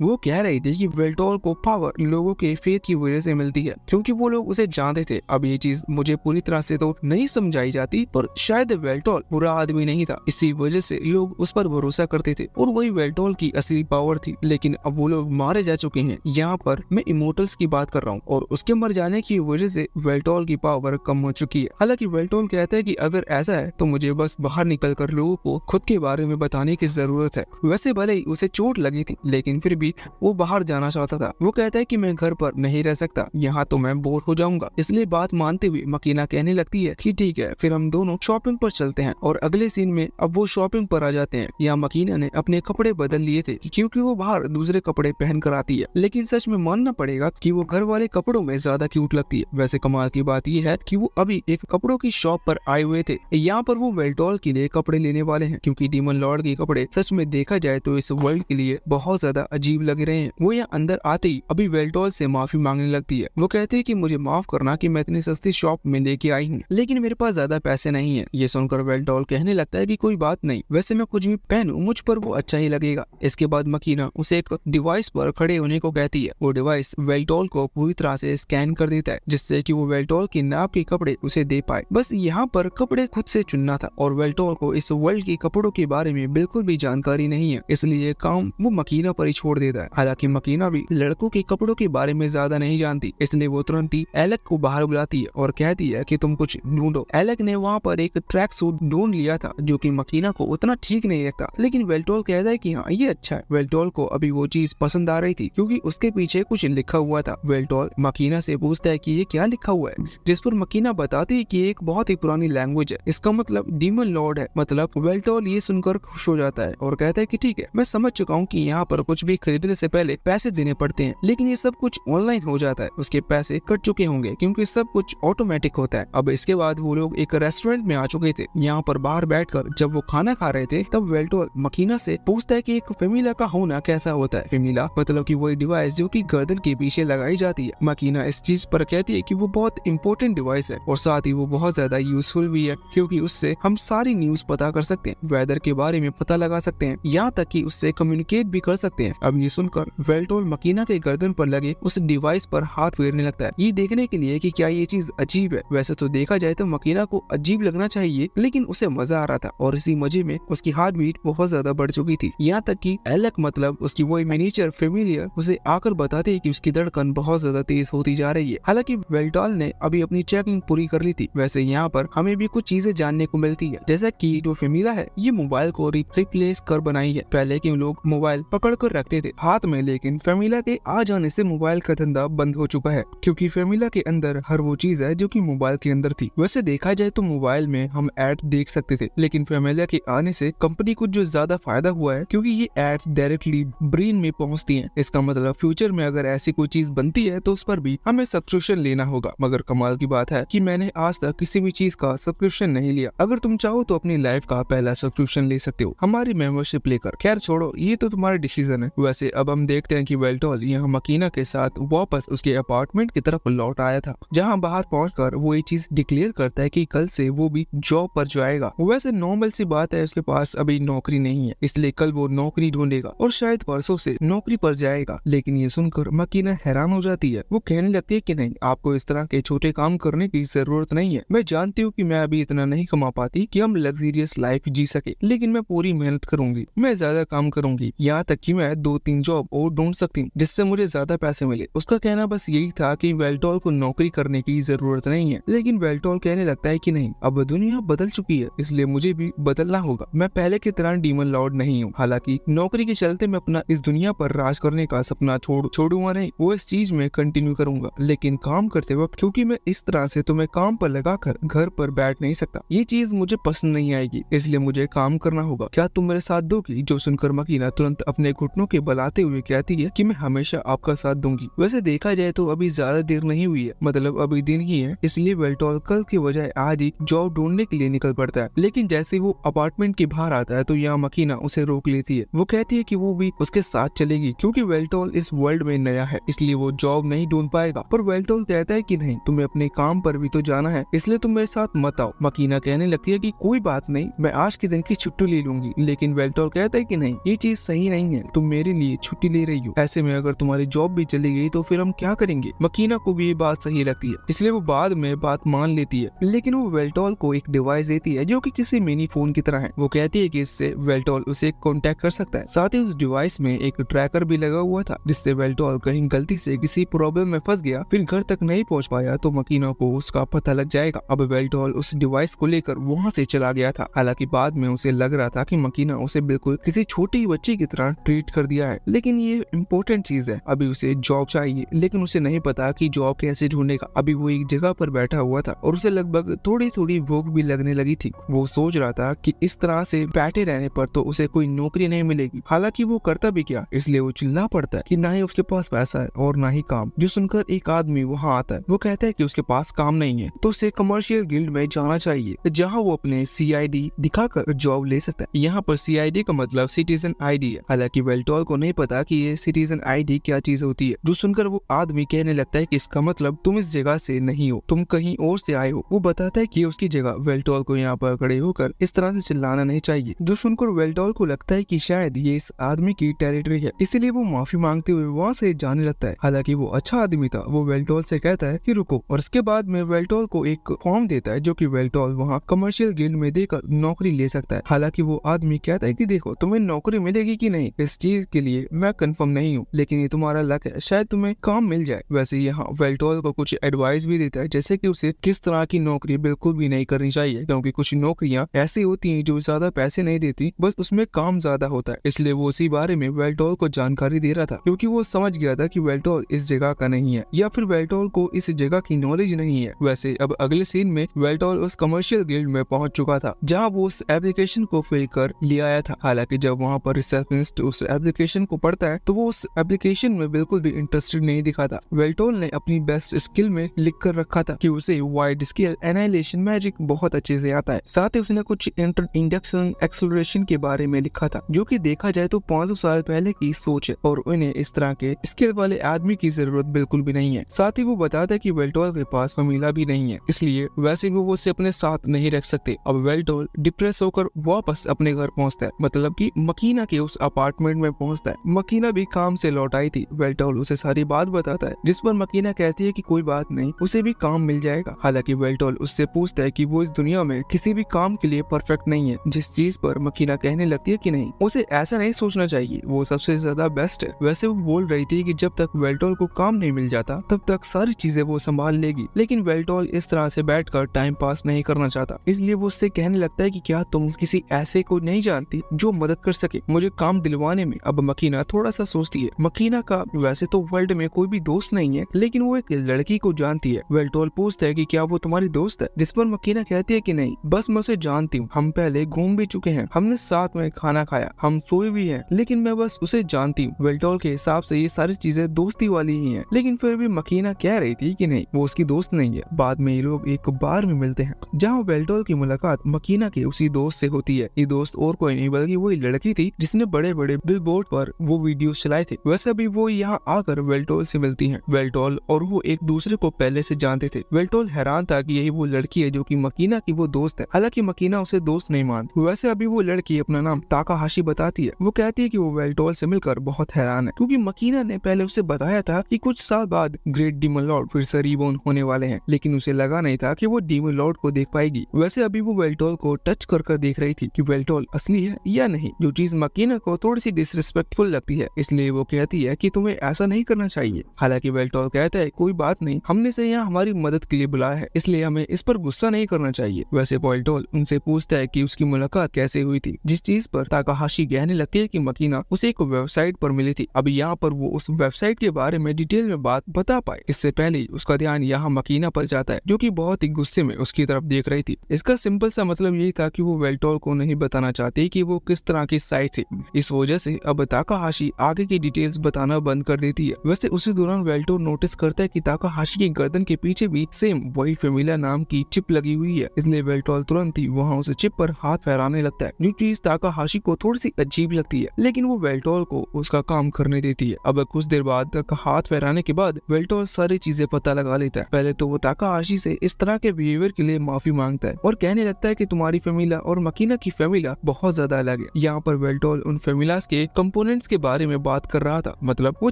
वो कह रही थी कि वेल्टॉल को पावर लोगों के फेथ की वजह से मिलती है क्योंकि वो लोग उसे जानते थे। अब ये चीज मुझे पूरी तरह से तो नहीं समझाई जाती पर शायद वेल्टॉल बुरा आदमी नहीं था, इसी वजह से लोग उस पर भरोसा करते थे और वही वेल्टॉल की असली पावर थी। लेकिन अब वो लोग मारे जा चुके हैं। यहाँ पर मैं इमोर्टल्स की बात कर रहा हूँ और उसके मर जाने की वजह से वेल्टॉल की पावर कम हो चुकी है। हालांकि वेल्टॉल कहता है कि अगर ऐसा है तो मुझे बस बाहर निकलकर लोगों को खुद के बारे में बताने की जरूरत है। वैसे भले ही उसे चोट लगी थी लेकिन फिर भी वो बाहर जाना चाहता था। वो कहता है कि मैं घर पर नहीं रह सकता, यहाँ तो मैं बोर हो जाऊंगा। इसलिए बात मानते हुए मकीना कहने लगती है कि ठीक है फिर हम दोनों शॉपिंग पर चलते हैं। और अगले सीन में अब वो शॉपिंग पर आ जाते हैं। यहाँ मकीना ने अपने कपड़े बदल लिए थे क्योंकि वो बाहर दूसरे कपड़े पहन कर आती है, लेकिन सच में मानना पड़ेगा कि वो घर वाले कपड़ों में ज्यादा क्यूट लगती है। वैसे कमाल की बात यह है कि वो अभी एक कपड़ों की शॉप पर आए हुए थे। यहाँ पर वो वेल्टॉल के लिए कपड़े लेने वाले हैं क्योंकि डीमन लॉर्ड के कपड़े सच में देखा जाए तो इस वर्ल्ड के लिए बहुत ज्यादा अजीब लग रहे हैं। वो यहाँ अंदर आते ही अभी वेल्टॉल से माफी मांगने लगती है। वो कहते हैं कि मुझे माफ करना कि मैं इतनी सस्ती शॉप में लेके आई हूँ लेकिन मेरे पास ज्यादा पैसे नहीं है। ये सुनकर वेल्टॉल कहने लगता है कि कोई बात नहीं, वैसे मैं कुछ भी पहनूं मुझ पर वो अच्छा ही लगेगा। इसके बाद मकीना उसे एक डिवाइस पर खड़े होने को कहती है। वो डिवाइस वेल्टॉल को पूरी तरह से स्कैन कर देता है जिससे कि वो वेल्टॉल की नाप के कपड़े उसे दे पाए। बस यहाँ पर कपड़े खुद से चुनना था और वेल्टॉल को इस वर्ल्ड के कपड़ों के बारे में बिल्कुल भी जानकारी नहीं है, इसलिए ये काम वो मकीना पर ही छोड़ देता है। हालांकि मकीना भी लड़कों के कपड़ों के बारे में ज्यादा नहीं जानती, इसलिए वो तुरंत ही एलेक को बाहर बुलाती है और कहती है कि तुम कुछ ढूंढो। एलेक ने वहाँ पर एक ट्रैक सूट ढूंढ लिया था जो कि मकीना को उतना ठीक नहीं लगता, लेकिन वेल्टॉल कहता है कि हाँ ये अच्छा है। वेल्टॉल को अभी वो चीज पसंद आ रही थी क्योंकि उसके पीछे कुछ लिखा हुआ था। वेल्टॉल मकीना से पूछता है कि ये क्या लिखा हुआ है, जिस पर मकीना बताती है कि एक बहुत ही पुरानी लैंग्वेज है, इसका मतलब डीमन लॉर्ड है। मतलब वेल्टॉल ये सुनकर खुश हो जाता है और कहता है कि ठीक है मैं समझ चुका हूँ कि यहाँ पर कुछ भी खरीदने से पहले पैसे देने पड़ते हैं, लेकिन ये सब कुछ ऑनलाइन हो जाता है, उसके पैसे कट चुके होंगे क्योंकि सब कुछ ऑटोमेटिक होता है। अब इसके बाद वो लोग एक रेस्टोरेंट में आ चुके थे। यहाँ पर बाहर बैठकर जब वो खाना खा रहे थे तब वेल्टॉल मकीना से पूछता है कि एक फेमिला का होना कैसा होता है। फेमिला मतलब कि वही डिवाइस जो कि गर्दन के पीछे लगाई जाती है। मकीना इस चीज पर कहती है कि वो बहुत इंपॉर्टेंट डिवाइस है और साथ ही वो बहुत ज्यादा यूजफुल भी है क्योंकि उससे हम सारी न्यूज पता कर सकते हैं, वेदर के बारे में पता लगा सकते हैं, यहाँ तक कि उससे कम्युनिकेट भी कर सकते हैं। अब ये सुनकर वेल्टॉल मकीना के गर्दन पर लगे उस डिवाइस पर हाथ फेरने लगता है, ये देखने के लिए कि क्या ये चीज अजीब है। वैसे तो देखा जाए तो मकीना को अजीब लगना चाहिए लेकिन उसे मजा आ रहा था और इसी मजे में उसकी हार्ट बीट बहुत ज्यादा बढ़ चुकी थी। यहाँ तक कि एलेक मतलब उसकी वही मिनिएचर फेमिलियर उसे आकर बताते हैं कि उसकी धड़कन बहुत ज्यादा तेज होती जा रही है। हालांकि वेल्टॉल ने अभी अपनी चेकिंग पूरी कर ली थी। वैसे यहाँ पर हमें भी कुछ चीजें जानने को मिलती है, जैसा कि जो फेमिला है ये मोबाइल को रिप्लेस कर बनाई है। पहले के लोग मोबाइल पकड़ कर रखते थे हाथ में, लेकिन फेमिला के आ जाने से मोबाइल का धंधा बंद हो चुका है क्योंकि फेमिला के अंदर हर वो चीज है जो कि मोबाइल के अंदर थी। वैसे देखा जाए तो मोबाइल में हम एड देख सकते थे, लेकिन फेमिला के आने से कंपनी को जो ज्यादा फायदा हुआ है क्योंकि ये एड्स डायरेक्टली ब्रेन में पहुंचती हैं। इसका मतलब फ्यूचर में अगर ऐसी कोई चीज बनती है तो उस पर भी हमें सब्सक्रिप्शन लेना होगा। मगर कमाल की बात है कि मैंने आज तक किसी भी चीज का सब्सक्रिप्शन नहीं लिया। अगर तुम चाहो तो अपनी लाइफ का पहला सब्सक्रिप्शन ले सकते हो हमारी मेंबरशिप लेकर। खैर छोड़ो, ये तो तुम्हारा डिसीजन है। वैसे अब हम देखते हैं कि वेल्टॉल यहाँ मकीना के साथ वापस उसके अपार्टमेंट की तरफ लौट आया था, जहाँ बाहर पहुंचकर वो ये चीज डिक्लेयर करता है कि कल से वो भी जॉब पर जाएगा। वैसे नॉर्मल सी बात है, उसके पास अभी नौकरी नहीं है, इसलिए कल वो नौकरी ढूंढेगा और शायद परसों से नौकरी पर जाएगा। लेकिन ये सुनकर मकीना हैरान हो जाती है। वो कहने लगती है कि नहीं, आपको इस तरह के छोटे काम करने की जरूरत नहीं है। मैं जानती हूँ कि मैं अभी इतना नहीं कमा पाती कि हम लग्जरियस लाइफ जी सके, लेकिन मैं पूरी मेहनत करूंगी, मैं ज्यादा काम करूंगी, यहाँ तक कि मैं 2-3 जॉब और ढूंढ सकती हूँ जिससे मुझे ज्यादा पैसे मिले। उसका कहना बस यही था कि वेल्टॉल को नौकरी करने की जरूरत नहीं है, लेकिन वेल्टॉल कहने लगता है कि नहीं, अब दुनिया बदल चुकी है, इसलिए मुझे भी बदलना होगा। मैं पहले की तरह डीमन लॉर्ड नहीं हूँ। हालांकि नौकरी के चलते मैं अपना इस दुनिया पर राज करने का सपना छोड़ूंगा नहीं, वो इस चीज में कंटिन्यू करूंगा, लेकिन काम करते वक्त क्योंकि मैं इस तरह से तुम्हें काम पर लगाकर घर पर बैठ नहीं सकता, ये चीज मुझे पसंद नहीं आएगी, इसलिए मुझे काम करना होगा। क्या तुम मेरे साथ दोगी? जो सुनकर मकीना तुरंत अपने घुटनों के बलाते हुए कहती है कि मैं हमेशा आपका साथ दूंगी। वैसे देखा जाए तो अभी ज्यादा देर नहीं हुई है, मतलब अभी दिन ही है, इसलिए वेल्टॉल कल के बजाय आज ही जॉब ढूंढने के लिए निकल पड़ता है। लेकिन जैसे वो अपार्टमेंट के बाहर आता है तो यहाँ मकीना उसे रोक लेती है। वो कहती है कि वो भी उसके साथ चलेगी क्योंकि वेल्टोल इस वर्ल्ड में नया है इसलिए वो जॉब नहीं ढूंढ पाएगा। पर वेल्टोल कहता है कि नहीं, तुम्हें अपने काम पर भी तो जाना है, इसलिए तुम मेरे साथ मत आओ। मकीना कहने लगती है कि कोई बात नहीं, मैं आज के दिन की छुट्टी ले लूंगी। लेकिन वेल्टोल कहता है कि नहीं, ये चीज सही नहीं है, तुम मेरे लिए छुट्टी ले रही हो। ऐसे में अगर तुम्हारी जॉब भी चली गई तो फिर हम क्या करेंगे। मकीना को भी ये बात सही लगती है, इसलिए वो बाद में बात मान लेती है। लेकिन वो वेल्टोल को एक डिवाइस देती है जो कि किसी मिनी फोन की तरह है। वो कहती है कि इससे वेल्टोल उसे कांटेक्ट कर सकता है। साथ ही उस डिवाइस में एक ट्रैकर भी लगा हुआ था, जिससे वेल्टोल कहीं गलती से किसी प्रॉब्लम में फंस गया, फिर घर तक नहीं पहुंच पाया तो मकीना को उसका पता लग जाएगा। अब वेल्टोल उस डिवाइस को लेकर वहां से चला गया था। हालांकि बाद में उसे लग रहा था कि मकीना उसे बिल्कुल किसी छोटी बच्ची की तरह ट्रीट कर दिया है। लेकिन ये इम्पोर्टेंट चीज है, अभी उसे जॉब चाहिए, लेकिन उसे नहीं पता कि जॉब कैसे ढूंढेगा। अभी वो एक जगह पर बैठा हुआ था और उसे लगभग थोड़ी थोड़ी भूख भी लगने लगी थी। वो सोच रहा था कि इस तरह से बैठे रहने पर तो उसे कोई नौकरी नहीं मिलेगी। हालांकि वो करता भी क्या, इसलिए वो चिल्ला पड़ता है कि ना ही उसके पास पैसा है और ना ही काम। जो सुनकर एक आदमी वहाँ आता है। वो कहता है कि उसके पास काम नहीं है तो उसे कमर्शियल गिल्ड में जाना चाहिए, जहाँ वो अपने CID दिखाकर जॉब ले सकता है। यहाँ पर CID का मतलब सिटीजन ID है। हालांकि वेल्टोल को नहीं पता कि ये सिटीजन ID क्या चीज होती है। जो सुनकर वो आदमी कहने लगता है कि इसका मतलब तुम इस जगह से नहीं हो, तुम कहीं और से आए हो। वो बताता है कि उसकी जगह वेल्टोल को यहाँ पर खड़े होकर इस तरह से चिल्लाना नहीं चाहिए। जो सुनकर वेल्टोल को लगता है कि शायद ये इस आदमी की टेरिटरी है, इसीलिए वो माफी मांगते हुए वहाँ से जाने लगता है। हालांकि वो अच्छा आदमी था। वो वेल्टोल से कहता है कि रुको, और इसके बाद में वेल्टोल को एक फॉर्म देता है जो कि वेल्टोल वहाँ कमर्शियल गिल्ड में देकर नौकरी ले सकता है। हालांकि वो आदमी कहता है कि देखो, तुम्हें नौकरी मिलेगी कि नहीं इस चीज के लिए मैं कंफर्म नहीं हूँ, लेकिन ये तुम्हारा लक है, शायद तुम्हें काम मिल जाए। वैसे यहाँ वेल्टोल को कुछ एडवाइस भी देता है, जैसे कि उसे किस तरह की नौकरी बिल्कुल भी नहीं करनी चाहिए, क्योंकि कुछ नौकरियां ऐसी होती हैं जो ज्यादा पैसे नहीं देती, बस उसमें काम ज्यादा होता है। इसलिए वो उसी बारे में वेल्टोल को जानकारी दे रहा था, क्योंकि वो समझ गया था कि वेल्टोल इस जगह का नहीं है या फिर वेल्टोल को इस जगह की नॉलेज नहीं है। वैसे अब अगले सीन में वेल्टोल उस कमर्शियल गिल्ड में पहुंच चुका था, जहां वो उस एप्लीकेशन को फिल कर ले आया था। हालांकि जब वहां पर रिसेप्शनिस्ट उस एप्लीकेशन को पढ़ता है तो वो उस एप्लीकेशन में बिल्कुल भी इंटरेस्टेड नहीं दिखाता। वेल्टोल ने अपनी बेस्ट स्किल में लिख कर रखा था कि उसे वाइड स्केल एनाइलेशन मैजिक बहुत अच्छे से आता है। साथ ही उसने कुछ इंडक्शन एक्सेलरेशन के बारे में लिखा था, जो कि देखा जाए तो 500 साल पहले की सोच है और उन्हें इस तरह के स्किल वाले आदमी की जरूरत बिल्कुल भी नहीं है। साथ ही वो बताता है कि वेल्टोल के पास फमीला भी नहीं है, इसलिए वैसे भी वो उसे अपने साथ नहीं रख सकते। अब वेल्टोल डिप्रेस होकर वापस अपने घर पहुंचता है, मतलब कि मकीना के उस अपार्टमेंट में पहुंचता है। मकीना भी काम से लौट आई थी। वेल्टोल उसे सारी बात बताता है, जिस पर मकीना कहती है कि कोई बात नहीं, उसे भी काम मिल जाएगा। हालांकि वेल्टोल उससे पूछता है कि वो इस दुनिया में किसी भी काम के लिए परफेक्ट नहीं है, जिस चीज पर मकीना कहने लगती है कि नहीं, उसे ऐसा नहीं सोचना चाहिए, वो सबसे ज्यादा बेस्ट है। वैसे वो बोल रही थी कि जब तक वेल्टोल को काम नहीं मिल जाता तब तक सारी चीजें वो संभाल लेगी, लेकिन वेल्टोल इस तरह से बैठकर टाइम पास नहीं करना चाहता, इसलिए वो उससे कहने लगता है कि क्या तुम किसी ऐसे को नहीं जानती जो मदद कर सके मुझे काम दिलवाने में। अब मकीना थोड़ा सा सोचती है। मकीना का वैसे तो वर्ल्ड में कोई भी दोस्त नहीं है, लेकिन वो एक लड़की को जानती है। वेल्टोल पूछता है कि क्या वो तुम्हारी दोस्त है, जिस पर मकीना कहती है कि नहीं, बस मैं उसे जानती हूँ, हम पहले घूम भी चुके हैं, हमने साथ में खाना खाया, हम सोए भी हैं, लेकिन मैं बस उसे जानती हूँ। वेल्टोल के हिसाब से ये सारी चीजें दोस्ती वाली ही हैं, लेकिन फिर भी मकीना कह रही थी कि नहीं, वो उसकी दोस्त नहीं है। बाद में ये लोग एक बार में मिलते हैं, जहाँ वेल्टोल की मुलाकात मकीना के उसी दोस्त से होती है। ये दोस्त और कोई नहीं बल्कि वही लड़की थी जिसने बड़े बड़े बिलबोर्ड पर वो वीडियो चलाए थे। वैसे अभी वो यहाँ आकर वेल्टोल से मिलती हैं। वेल्टोल और वो एक दूसरे को पहले से जानते थे। वेल्टोल हैरान था कि यही वो लड़की है जो कि मकीना की वो दोस्त है। हालांकि मकीना उसे दोस्त नहीं मानती। वैसे अभी वो लड़की अपना नाम ताकाहाशी बताती है। वो कहती है कि वो वेल्टोल से मिलकर बहुत हैरान है, क्योंकि मकीना ने पहले उसे बताया था कि कुछ साल बाद ग्रेट डीमन लॉर्ड फिर से रिबॉर्न होने वाले हैं, लेकिन उसे लगा नहीं था कि वो डीमन लॉर्ड को देख पाएगी। वैसे अभी वो वेल्टोल को टच कर देख रही थी कि वेल्टोल असली है या नहीं, जो चीज मकीना को थोड़ी सी डिसरिस्पेक्टफुल लगती है, इसलिए वो कहती है कि तुम्हें ऐसा नहीं करना चाहिए। हालांकि वेल्टोल कहता है कोई बात नहीं, हमने से यहाँ हमारी मदद के लिए बुलाया है, इसलिए हमें इस पर गुस्सा नहीं करना चाहिए। वैसे वेल्टोल उनसे पूछता है कि उसकी मुलाकात कैसे हुई थी, जिस चीज पर ताकाहाशी कहने लगती है कि मकीना उसे एक वेबसाइट पर मिली थी। अभी यहाँ पर वो उस वेबसाइट के बारे में डिटेल में बात बता पाए, इससे पहले उसका ध्यान यहाँ मकीना पर जाता है, जो कि बहुत ही गुस्से में उसकी तरफ देख रही थी। इसका सिंपल सा मतलब यही था कि वो वेल्टोल को नहीं बताना चाहती कि वो किस तरह की साइट थी। इस वजह से अब ताकाहाशी आगे की डिटेल्स बताना बंद कर देती है। वैसे उसी दौरान वेल्टोल नोटिस करता है कि ताकाहाशी की गर्दन के पीछे भी सेम वही फेमिला नाम की चिप लगी हुई है, इसलिए वेल्टोल तुरंत ही वहाँ उस चिप पर हाथ फहराने लगता है, जो चीज ताकाहाशी को थोड़ी सी अजीब लगती है, लेकिन वो वेल्टोल को उसका काम काम करने देती है। अब कुछ देर बाद तक हाथ फहराने के बाद वेल्टोल सारी चीजें पता लगा लेता है। पहले तो वो ताकाहाशी से इस तरह के बिहेवियर के लिए माफी मांगता है और कहने लगता है कि तुम्हारी फैमिला और मकीना की फैमिला बहुत ज्यादा अलग है। यहाँ पर वेल्टोल उन फैमिलास के कंपोनेंट्स के बारे में बात कर रहा था, मतलब वो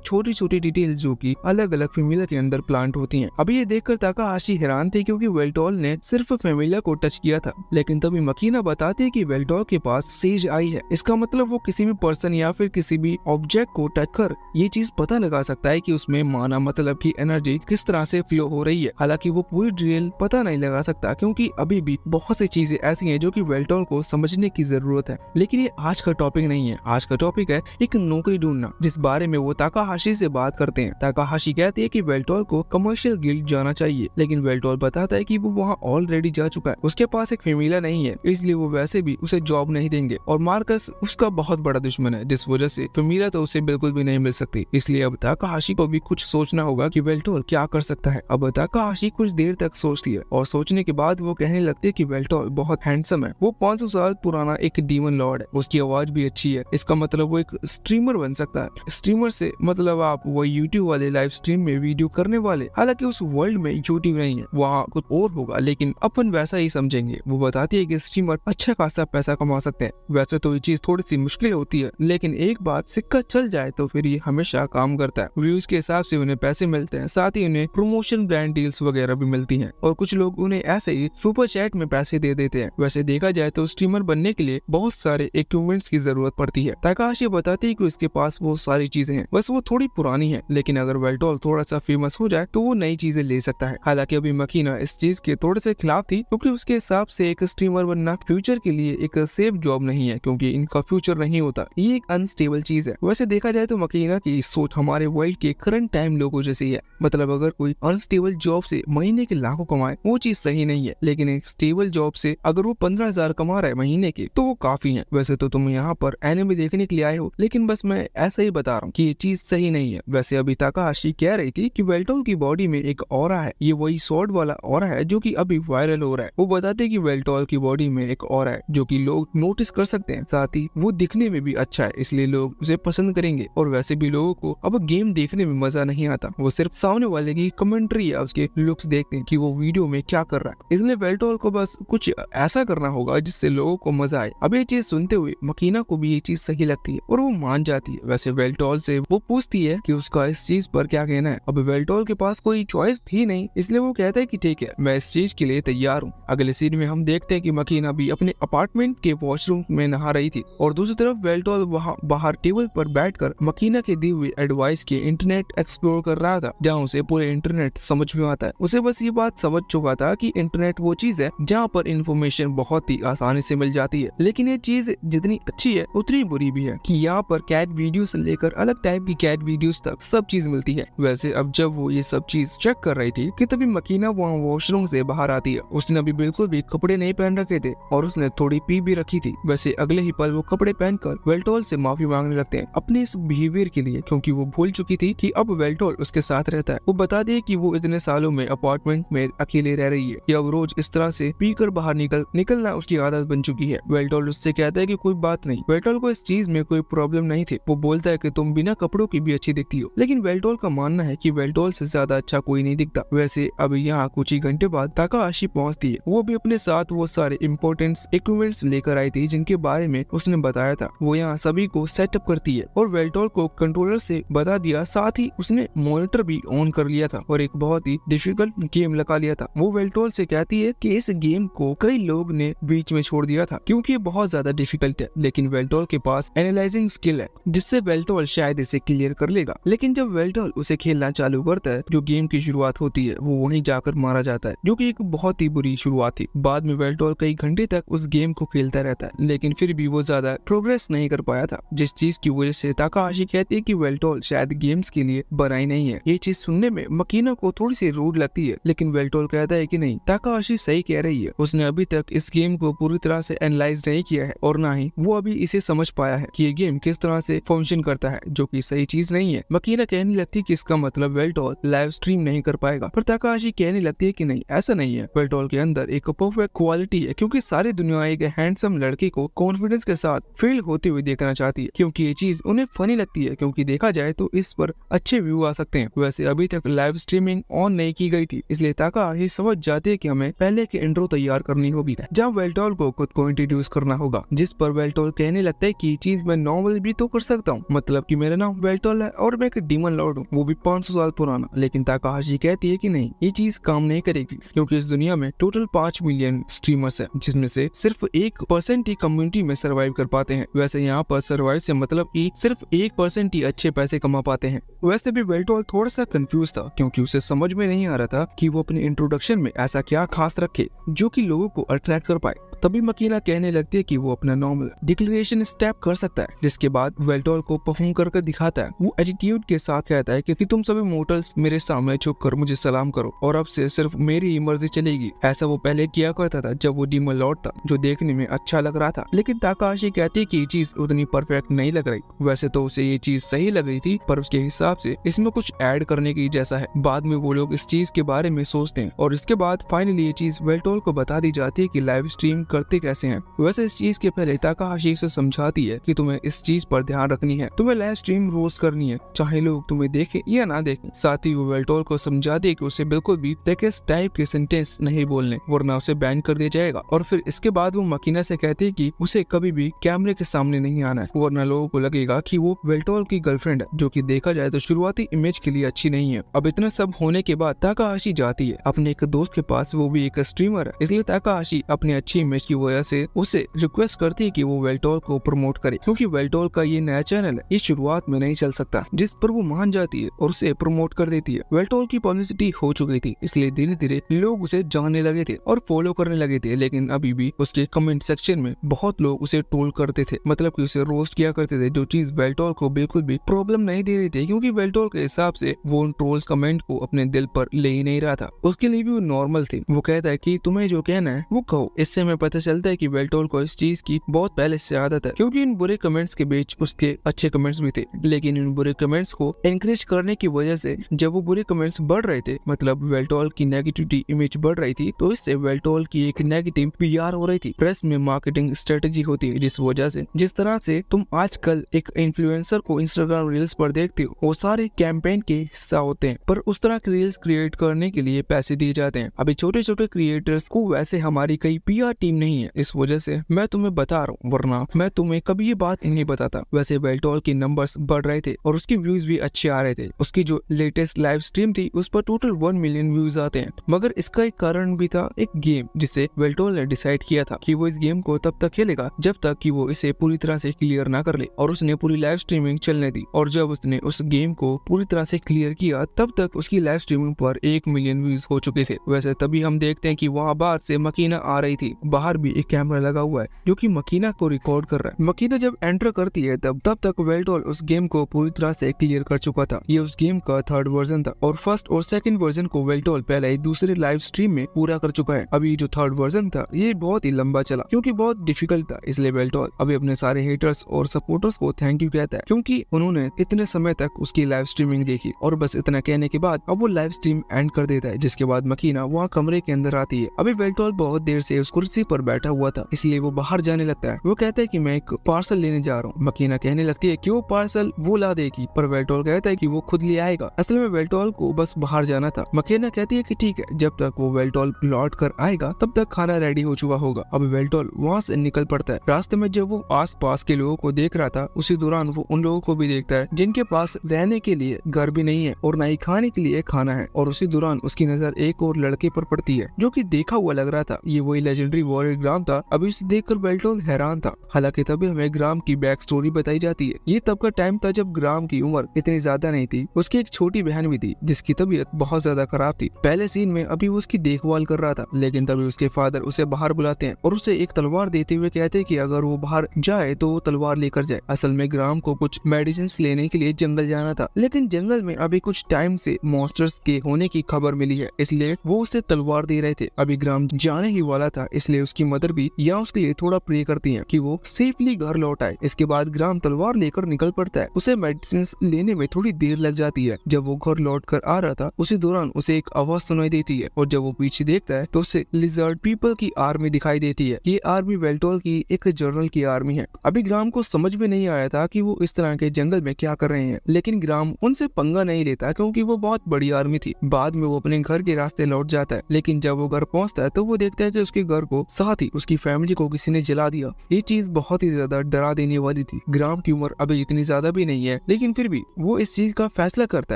छोटी छोटी डिटेल जो कि अलग अलग फैमिला के अंदर प्लांट होती हैं। अभी ये देखकर ताकाहाशी हैरान थे क्योंकि वेल्टोल ने सिर्फ फैमिला को टच किया था, लेकिन तभी मकीना बताती है कि वेल्टोल के पास सेज आई है। इसका मतलब वो किसी भी पर्सन या फिर किसी भी ऑब्जेक्ट को टच कर ये चीज पता लगा सकता है कि उसमें माना मतलब की एनर्जी किस तरह से फ्लो हो रही है। हालांकि वो पूरी डिटेल पता नहीं लगा सकता क्योंकि अभी भी बहुत सी चीजें ऐसी हैं जो कि वेल्टोल को समझने की जरूरत है। लेकिन ये आज का टॉपिक नहीं है। आज का टॉपिक है एक नौकरी ढूंढना, जिस बारे में वो ताकाहाशी से बात करते हैं। ताकाहाशी कहती है कि वेल्टोल को कमर्शियल गिल्ड जाना चाहिए, लेकिन वेल्टोल बताता है कि वो वहाँ ऑलरेडी जा चुका है, उसके पास एक फैमिला नहीं है, इसलिए वो वैसे भी उसे जॉब नहीं देंगे और मार्कस उसका बहुत बड़ा दुश्मन है, जिस वजह से फैमिला तो उसे बिल्कुल भी नहीं मिल सकती। इसलिए अब ताकाहाशी को भी कुछ सोचना होगा कि वेल्टोल क्या कर सकता है। अब ताकाहाशी कुछ देर तक सोचती है और सोचने के बाद वो कहने लगती है कि वेल्टोल बहुत हैंडसम है, वो 500 साल पुराना एक डीमन लॉर्ड है, उसकी आवाज भी अच्छी है, इसका मतलब वो एक स्ट्रीमर बन सकता है। स्ट्रीमर से मतलब आप वो यूट्यूब वाले लाइव स्ट्रीम में वीडियो करने वाले, हालांकि उस वर्ल्ड में यूट्यूब नहीं है, वहाँ कुछ और होगा, लेकिन अपन वैसा ही समझेंगे। वो बताती है कि स्ट्रीमर अच्छा खासा पैसा कमा सकते हैं। वैसे तो ये चीज थोड़ी सी मुश्किल होती है, लेकिन एक बार सिक्का चल जाए तो फिर ये हमेशा काम करता है। व्यूज के हिसाब से उन्हें पैसे मिलते हैं, साथ ही उन्हें प्रमोशन ब्रांड डील्स वगैरह भी मिलती हैं और कुछ लोग उन्हें ऐसे ही सुपर चैट में पैसे दे देते हैं। वैसे देखा जाए तो स्ट्रीमर बनने के लिए बहुत सारे इक्विपमेंट्स की जरूरत पड़ती है। ताकाहाशी बताती है कि उसके पास वो सारी चीजें हैं, बस वो थोड़ी पुरानी है, लेकिन अगर वेल्टोल थोड़ा सा फेमस हो जाए तो वो नई चीजें ले सकता है। हालांकि अभी मकीना इस चीज के थोड़े से खिलाफ थी क्योंकि उसके हिसाब से एक स्ट्रीमर बनना फ्यूचर के लिए एक सेफ जॉब नहीं है, क्योंकि इनका फ्यूचर नहीं होता, ये एक अनस्टेबल चीज है। वैसे देखा जाए तो मकीना की सोच हमारे वर्ल्ड के करंट टाइम लोगों जैसी है, मतलब अगर कोई अनस्टेबल जॉब से महीने के लाखों कमाए वो चीज सही नहीं है, लेकिन एक स्टेबल जॉब से अगर वो 15,000 कमा रहा है महीने के तो वो काफी है। वैसे तो तुम यहाँ पर एनिमे देखने के लिए आए हो, लेकिन बस मैं ऐसा ही बता रहा हूँ कि ये चीज सही नहीं है। वैसे अभी ताकाहाशी कह रही थी कि वेल्टोल की बॉडी में एक ऑरा है, ये वही स्वॉर्ड वाला ऑरा है जो कि अभी वायरल हो रहा है। वो बताते कि वेल्टोल की बॉडी में एक ऑरा है जो कि लोग नोटिस कर सकते हैं, साथ ही वो दिखने में भी अच्छा है, इसलिए लोग उसे पसंद करेंगे। और वैसे भी लोगों को अब गेम देखने में मजा नहीं आता, वो सिर्फ सामने वाले की कमेंट्री या उसके लुक्स देखते हैं कि वो वीडियो में क्या कर रहा है। इसलिए वेल्टोल को बस कुछ ऐसा करना होगा जिससे लोगों को मजा आए। अब ये चीज सुनते हुए मकीना को भी ये चीज सही लगती है और वो मान जाती है। वैसे वेल्टोल से वो पूछती है कि उसका इस चीज पर क्या कहना है। अब वेल्टोल के पास कोई चॉइस थी नहीं, इसलिए वो कहता है कि ठीक है, मैं इस चीज के लिए तैयार हूँ। अगले सीन में हम देखते हैं कि मकीना भी अपने अपार्टमेंट के वॉशरूम में नहा रही थी और दूसरी तरफ वेल्टोल वहाँ बाहर टेबल पर बैठकर मकीना के दी हुई एडवाइस के इंटरनेट एक्सप्लोर कर रहा था, जहाँ उसे पूरे इंटरनेट समझ में आता है। उसे बस ये बात समझ चुका था कि इंटरनेट वो चीज है जहाँ पर इंफॉर्मेशन बहुत ही आसानी से मिल जाती है, लेकिन ये चीज जितनी अच्छी है उतनी बुरी भी है कि यहाँ पर कैट वीडियो से लेकर अलग टाइप की कैट वीडियोस तक सब चीज मिलती है। वैसे अब जब वो ये सब चीज चेक कर रही थी कि तभी मकीना वहाँ वॉशरूम से बाहर आती है। उसने अभी बिल्कुल भी कपड़े नहीं पहन रखे थे और उसने थोड़ी पी भी रखी थी। वैसे अगले ही पल वो कपड़े पहनकर वेल्टोल से माफी मांगने लगते हैं अपने इस बिहेवियर के लिए, क्योंकि वो भूल चुकी थी कि अब वेल्टोल उसके साथ रहता है। वो बता दे कि वो इतने सालों में अपार्टमेंट में अकेले रह रही है, या अब रोज इस तरह से पीकर बाहर निकलना उसकी आदत बन चुकी है। वेल्टोल उससे कहता है कि कोई बात नहीं, वेल्टोल को इस चीज में कोई प्रॉब्लम नहीं थी। वो बोलता है कि तुम बिना कपड़ों की भी अच्छी दिखती हो, लेकिन वेल्टोल का मानना है कि वेल्टोल से ज्यादा अच्छा कोई नहीं दिखता। वैसे अब यहाँ कुछ ही घंटे बाद ताकाहाशी पहुँचती है। वो भी अपने साथ वो सारे इम्पोर्टेंट इक्विपमेंट्स लेकर आई थी जिनके बारे में उसने बताया था। वो यहाँ सभी को सेटअप करती है और वेल्टोल को कंट्रोलर से बता दिया, साथ ही उसने मॉनिटर भी ऑन कर लिया था और एक बहुत ही डिफिकल्ट गेम लगा लिया था। वो वेल्टोल से कहती है कि इस गेम को कई लोग ने बीच में छोड़ दिया था क्योंकि ये बहुत ज्यादा डिफिकल्ट है, लेकिन वेल्टोल के पास एनालाइजिंग स्किल है जिससे वेल्टोल शायद इसे क्लियर कर लेगा। लेकिन जब वेल्टोल उसे खेलना चालू करता है, जो गेम की शुरुआत होती है, वो वहीं जाकर मारा जाता है, जो कि एक बहुत ही बुरी शुरुआत थी। बाद में वेल्टोल कई घंटे तक उस गेम को खेलता रहता है, लेकिन फिर भी वो ज्यादा प्रोग्रेस नहीं कर पाया था, जिस चीज की वजह से ताकाहाशी कहती है कि वेल्टोल शायद गेम्स के लिए बनाई नहीं है। ये चीज सुनने में मकीना को थोड़ी सी रूड लगती है, लेकिन वेल्टोल कहता है कि नहीं, ताकाहाशी सही कह रही है। उसने अभी तक इस गेम को पूरी तरह से एनालाइज नहीं किया है और ना ही वो अभी इसे समझ पाया है कि ये गेम किस तरह से फंक्शन करता है, जो कि सही चीज नहीं है। मकीना कहने लगती है कि इसका मतलब वेल्टोल लाइव स्ट्रीम नहीं कर पाएगा, पर ताकाहाशी कहने लगती है कि नहीं, ऐसा नहीं है। वेल्टोल के अंदर एक परफेक्ट क्वालिटी है, क्योंकि सारी दुनिया एक हैंडसम लड़के को कॉन्फिडेंस के साथ फेल होते हुए देखना चाहती है, क्योंकि ये चीज उन्हें फनी लगती है क्योंकि देखा जाए तो इस पर अच्छे व्यू आ सकते हैं। वैसे अभी तक लाइव स्ट्रीमिंग ऑन नहीं की गई थी, इसलिए ताकाहाशी समझ जाते हैं कि हमें पहले की इंट्रो तैयार करनी होगी जहाँ वेल्टोल को खुद को इंट्रोड्यूस करना होगा, जिस पर वेल्टोल कहने लगता है कि ये चीज मैं नॉर्मल भी तो कर सकता हूँ, मतलब कि मेरा नाम वेल्टोल है और मैं एक डीमन लॉर्ड हूँ, वो भी 500 साल पुराना। लेकिन ताकाहाशी कहती है कि नहीं, ये चीज काम नहीं करेगी क्योंकि इस दुनिया में टोटल 5 मिलियन स्ट्रीमर्स है, जिसमें से सिर्फ 1% ही कम्युनिटी में सर्वाइव कर पाते हैं। वैसे यहाँ पर सर्वाइव से मतलब कि सिर्फ 1% ही अच्छे पैसे कमा पाते हैं। वैसे भी वेल्टोल थोड़ा सा कंफ्यूज था क्योंकि उसे समझ में नहीं आ रहा था कि वो अपने इंट्रोडक्शन में ऐसा क्या खास रखे जो कि लोगों को अट्रैक्ट कर पाए। तभी मकीना कहने लगती है कि वो अपना नॉर्मल डिक्लेरेशन स्टेप कर सकता है, जिसके बाद वेल्टोल को परफॉर्म करके दिखाता है। वो एटीट्यूड के साथ कहता है कि तुम सभी मोर्टल्स मेरे सामने झुककर मुझे सलाम करो और अब से सिर्फ मेरी ही मर्जी चलेगी। ऐसा वो पहले किया करता था जब वो डीमन लॉर्ड था, जो देखने में अच्छा लग रहा था। लेकिन ताकाहाशी कहती है कि ये चीज उतनी परफेक्ट नहीं लग रही। वैसे तो उसे ये चीज सही लग रही थी, पर उसके हिसाब से इसमें कुछ ऐड करने की जैसा है। बाद में वो लोग इस चीज के बारे में सोचते हैं और इसके बाद फाइनली ये चीज वेल्टोल को बता दी जाती है कि लाइव स्ट्रीम करते कैसे हैं। वैसे इस चीज के पहले ताकाहाशी से समझाती है कि तुम्हें इस चीज पर ध्यान रखनी है, तुम्हें लाइव स्ट्रीम रोज करनी है, चाहे लोग तुम्हें देखें या ना देखें। साथ ही वो वेल्टोल को समझा दे कि उसे बिल्कुल भी टेक्स्ट टाइप के सेंटेंस नहीं बोलने, वरना उसे बैन कर दिया जाएगा। और फिर इसके बाद वो मकीना से कहती है कि उसे कभी भी कैमरे के सामने नहीं आना है, वरना लोगों को लगेगा कि वो वेल्टोल की गर्लफ्रेंड है, जो कि देखा जाए तो शुरुआती इमेज के लिए अच्छी नहीं है। अब इतना सब होने के बाद ताकाहाशी जाती है अपने एक दोस्त के पास, वो भी एक स्ट्रीमर है, इसलिए ताकाहाशी अपनी अच्छी इमेज की वजह से उसे रिक्वेस्ट करती है कि वो वेल्टोल को प्रमोट करे, क्योंकि वेल्टोल का ये नया चैनल है, ये शुरुआत में नहीं चल सकता, जिस पर वो मान जाती है और उसे प्रमोट कर देती है। वेल्टोल की पब्लिसिटी हो चुकी थी, इसलिए धीरे धीरे लोग उसे जानने लगे थे और फॉलो करने लगे थे। लेकिन अभी भी उसके कमेंट सेक्शन में बहुत लोग उसे ट्रोल करते थे, मतलब कि उसे रोस्ट किया करते थे, जो चीज वेल्टोल को बिल्कुल भी प्रॉब्लम नहीं दे रही थी, क्योंकि वेल्टोल के हिसाब से वो उन ट्रोल्स कमेंट को अपने दिल पर ले ही नहीं रहा था, उसके लिए भी वो नॉर्मल थे। वो कहता है कि तुम्हें जो कहना है वो कहो। इससे हमें पता चलता है कि वेल्टोल को इस चीज की बहुत पहले से आदत है, क्योंकि इन बुरे कमेंट्स के बीच उसके अच्छे कमेंट्स भी थे। लेकिन इन बुरे कमेंट्स को एनकरेज करने की वजह से जब वो बुरे कमेंट्स बढ़ रहे थे, मतलब वेल्टोल की नेगेटिविटी इमेज बढ़ रही थी, तो इससे वेल्टोल की एक नेगेटिव पीआर हो रही थी। प्रेस में मार्केटिंग स्ट्रेटेजी होती है, जिस वजह से जिस तरह से तुम आजकल एक इन्फ्लुएंसर को इंस्टाग्राम रील्स पर देखते हो, वो सारे कैंपेन के हिस्सा होते हैं, पर उस तरह के रील्स क्रिएट करने के लिए पैसे दिए जाते हैं। अभी छोटे छोटे क्रिएटर्स को वैसे हमारी कई पीआर टीम नहीं है, इस वजह से मैं तुम्हें बता रहा हूँ, वरना मैं तुम्हें कभी ये बात नहीं बताता। वैसे वेल्टोल के नंबर्स बढ़ रहे थे और उसके व्यूज भी अच्छे आ रहे थे। उसकी जो लेटेस्ट लाइव स्ट्रीम थी उस पर टोटल 1 मिलियन व्यूज आते हैं, मगर इसका एक कारण भी था, एक गेम जिसे वेल्टोल ने डिसाइड किया था कि वो इस गेम को तब तक खेलेगा जब तक कि वो इसे पूरी तरह से क्लियर ना कर ले, और उसने पूरी लाइव स्ट्रीमिंग चलने दी। और जब उसने उस गेम को पूरी तरह से क्लियर किया, तब तक उसकी लाइव स्ट्रीमिंग पर 1 मिलियन व्यूज हो चुके थे। वैसे तभी हम देखते हैं कि वहाँ बाहर से मकीना आ रही थी, बाहर भी एक कैमरा लगा हुआ है जो कि मकीना को रिकॉर्ड कर रहा है। मकीना जब एंटर करती है तब तक वेल्टोल उस गेम को पूरी तरह से क्लियर कर चुका था। ये उस गेम का 3rd वर्जन था और फर्स्ट और सेकंड वर्जन को वेल्टोल पहले ही दूसरे लाइव स्ट्रीम में पूरा कर चुका है। अभी जो 3rd वर्जन था ये बहुत ही लंबा चला क्योंकि बहुत डिफिकल्ट था, इसलिए वेल्टोल अभी अपने सारे हेटर्स और सपोर्टर्स को थैंक यू कहता है, क्योंकि उन्होंने इतने समय तक उसकी लाइव स्ट्रीमिंग देखी। और बस इतना कहने के बाद अब वो लाइव स्ट्रीम एंड कर देता है, जिसके बाद मकीना वहाँ कमरे के अंदर आती है। अभी वेल्टोल बहुत देर से उस कुर्सी पर बैठा हुआ था, इसलिए वो बाहर जाने लगता है। वो कहता है कि मैं एक पार्सल लेने जा रहा हूँ। मकीना कहने लगती है कि वो पार्सल वो ला देगी, पर वेल्टोल कहता है कि वो खुद ले आएगा। असल में वेल्टोल को बस बाहर जाना था। मकीना कहती है कि ठीक है, जब तक वो वेल्टोल लौट कर आएगा तब तक खाना रेडी हो चुका होगा। अब वेल्टोल वहाँ से निकल पड़ता है। रास्ते में जब वो आस पास के लोगों को देख रहा था, उसी दौरान वो उन लोगों को भी देखता है जिनके पास रहने के लिए घर भी नहीं है और न ही खाने के लिए खाना है। और उसी दौरान उसकी नजर एक और लड़के पर पड़ती है जो कि देखा हुआ लग रहा था। ये वही लेजेंडरी वॉरियर ग्राम था। अभी उसे देखकर वेल्टोल हैरान था। हालांकि तभी हमें ग्राम की बैक स्टोरी बताई जाती है। ये तब का टाइम था जब ग्राम की उम्र इतनी ज्यादा नहीं थी। उसकी एक छोटी बहन भी थी जिसकी तबीयत बहुत ज्यादा खराब थी। पहले सीन में अभी वो उसकी देखभाल कर रहा था, लेकिन तभी उसके फादर उसे बाहर बुलाते हैं और उसे एक तलवार देते हुए कहते हैं कि अगर वो बाहर जाए तो वो तलवार लेकर जाए। असल में ग्राम को कुछ मेडिसिन लेने के लिए जंगल जाना था, लेकिन जंगल में अभी कुछ टाइम से मॉन्स्टर्स के होने की खबर मिली है, इसलिए वो उसे तलवार दे रहे थे। अभी ग्राम जाने ही वाला था, इसलिए उसकी मदर भी यहाँ उसके लिए थोड़ा प्रे करती है कि वो सेफली घर लौट आए। इसके बाद ग्राम तलवार लेकर निकल पड़ता है। उसे मेडिसिन लेने में थोड़ी देर लग जाती है। जब वो घर लौट कर आ रहा था, उसी दौरान उसे एक आवाज सुनाई देती है और जब वो पीछे देखता है तो उसे लिजर्ड पीपल की आर्मी दिखाई देती है। ये आर्मी वेल्टोल की एक जनरल की आर्मी है। अभी ग्राम को समझ में नहीं आया था कि वो वो इस तरह के जंगल में क्या कर रहे हैं, लेकिन ग्राम उनसे पंगा नहीं लेता क्योंकि वो बहुत बड़ी आर्मी थी। बाद में वो अपने घर के रास्ते लौट जाता है, लेकिन जब वो घर पहुंचता है तो वो देखता है कि उसके घर को साथ ही उसकी फैमिली को किसी ने जला दिया। ये चीज बहुत ही ज्यादा डरा देने वाली थी। ग्राम की उम्र अभी इतनी ज्यादा भी नहीं है, लेकिन फिर भी वो इस चीज का फैसला करता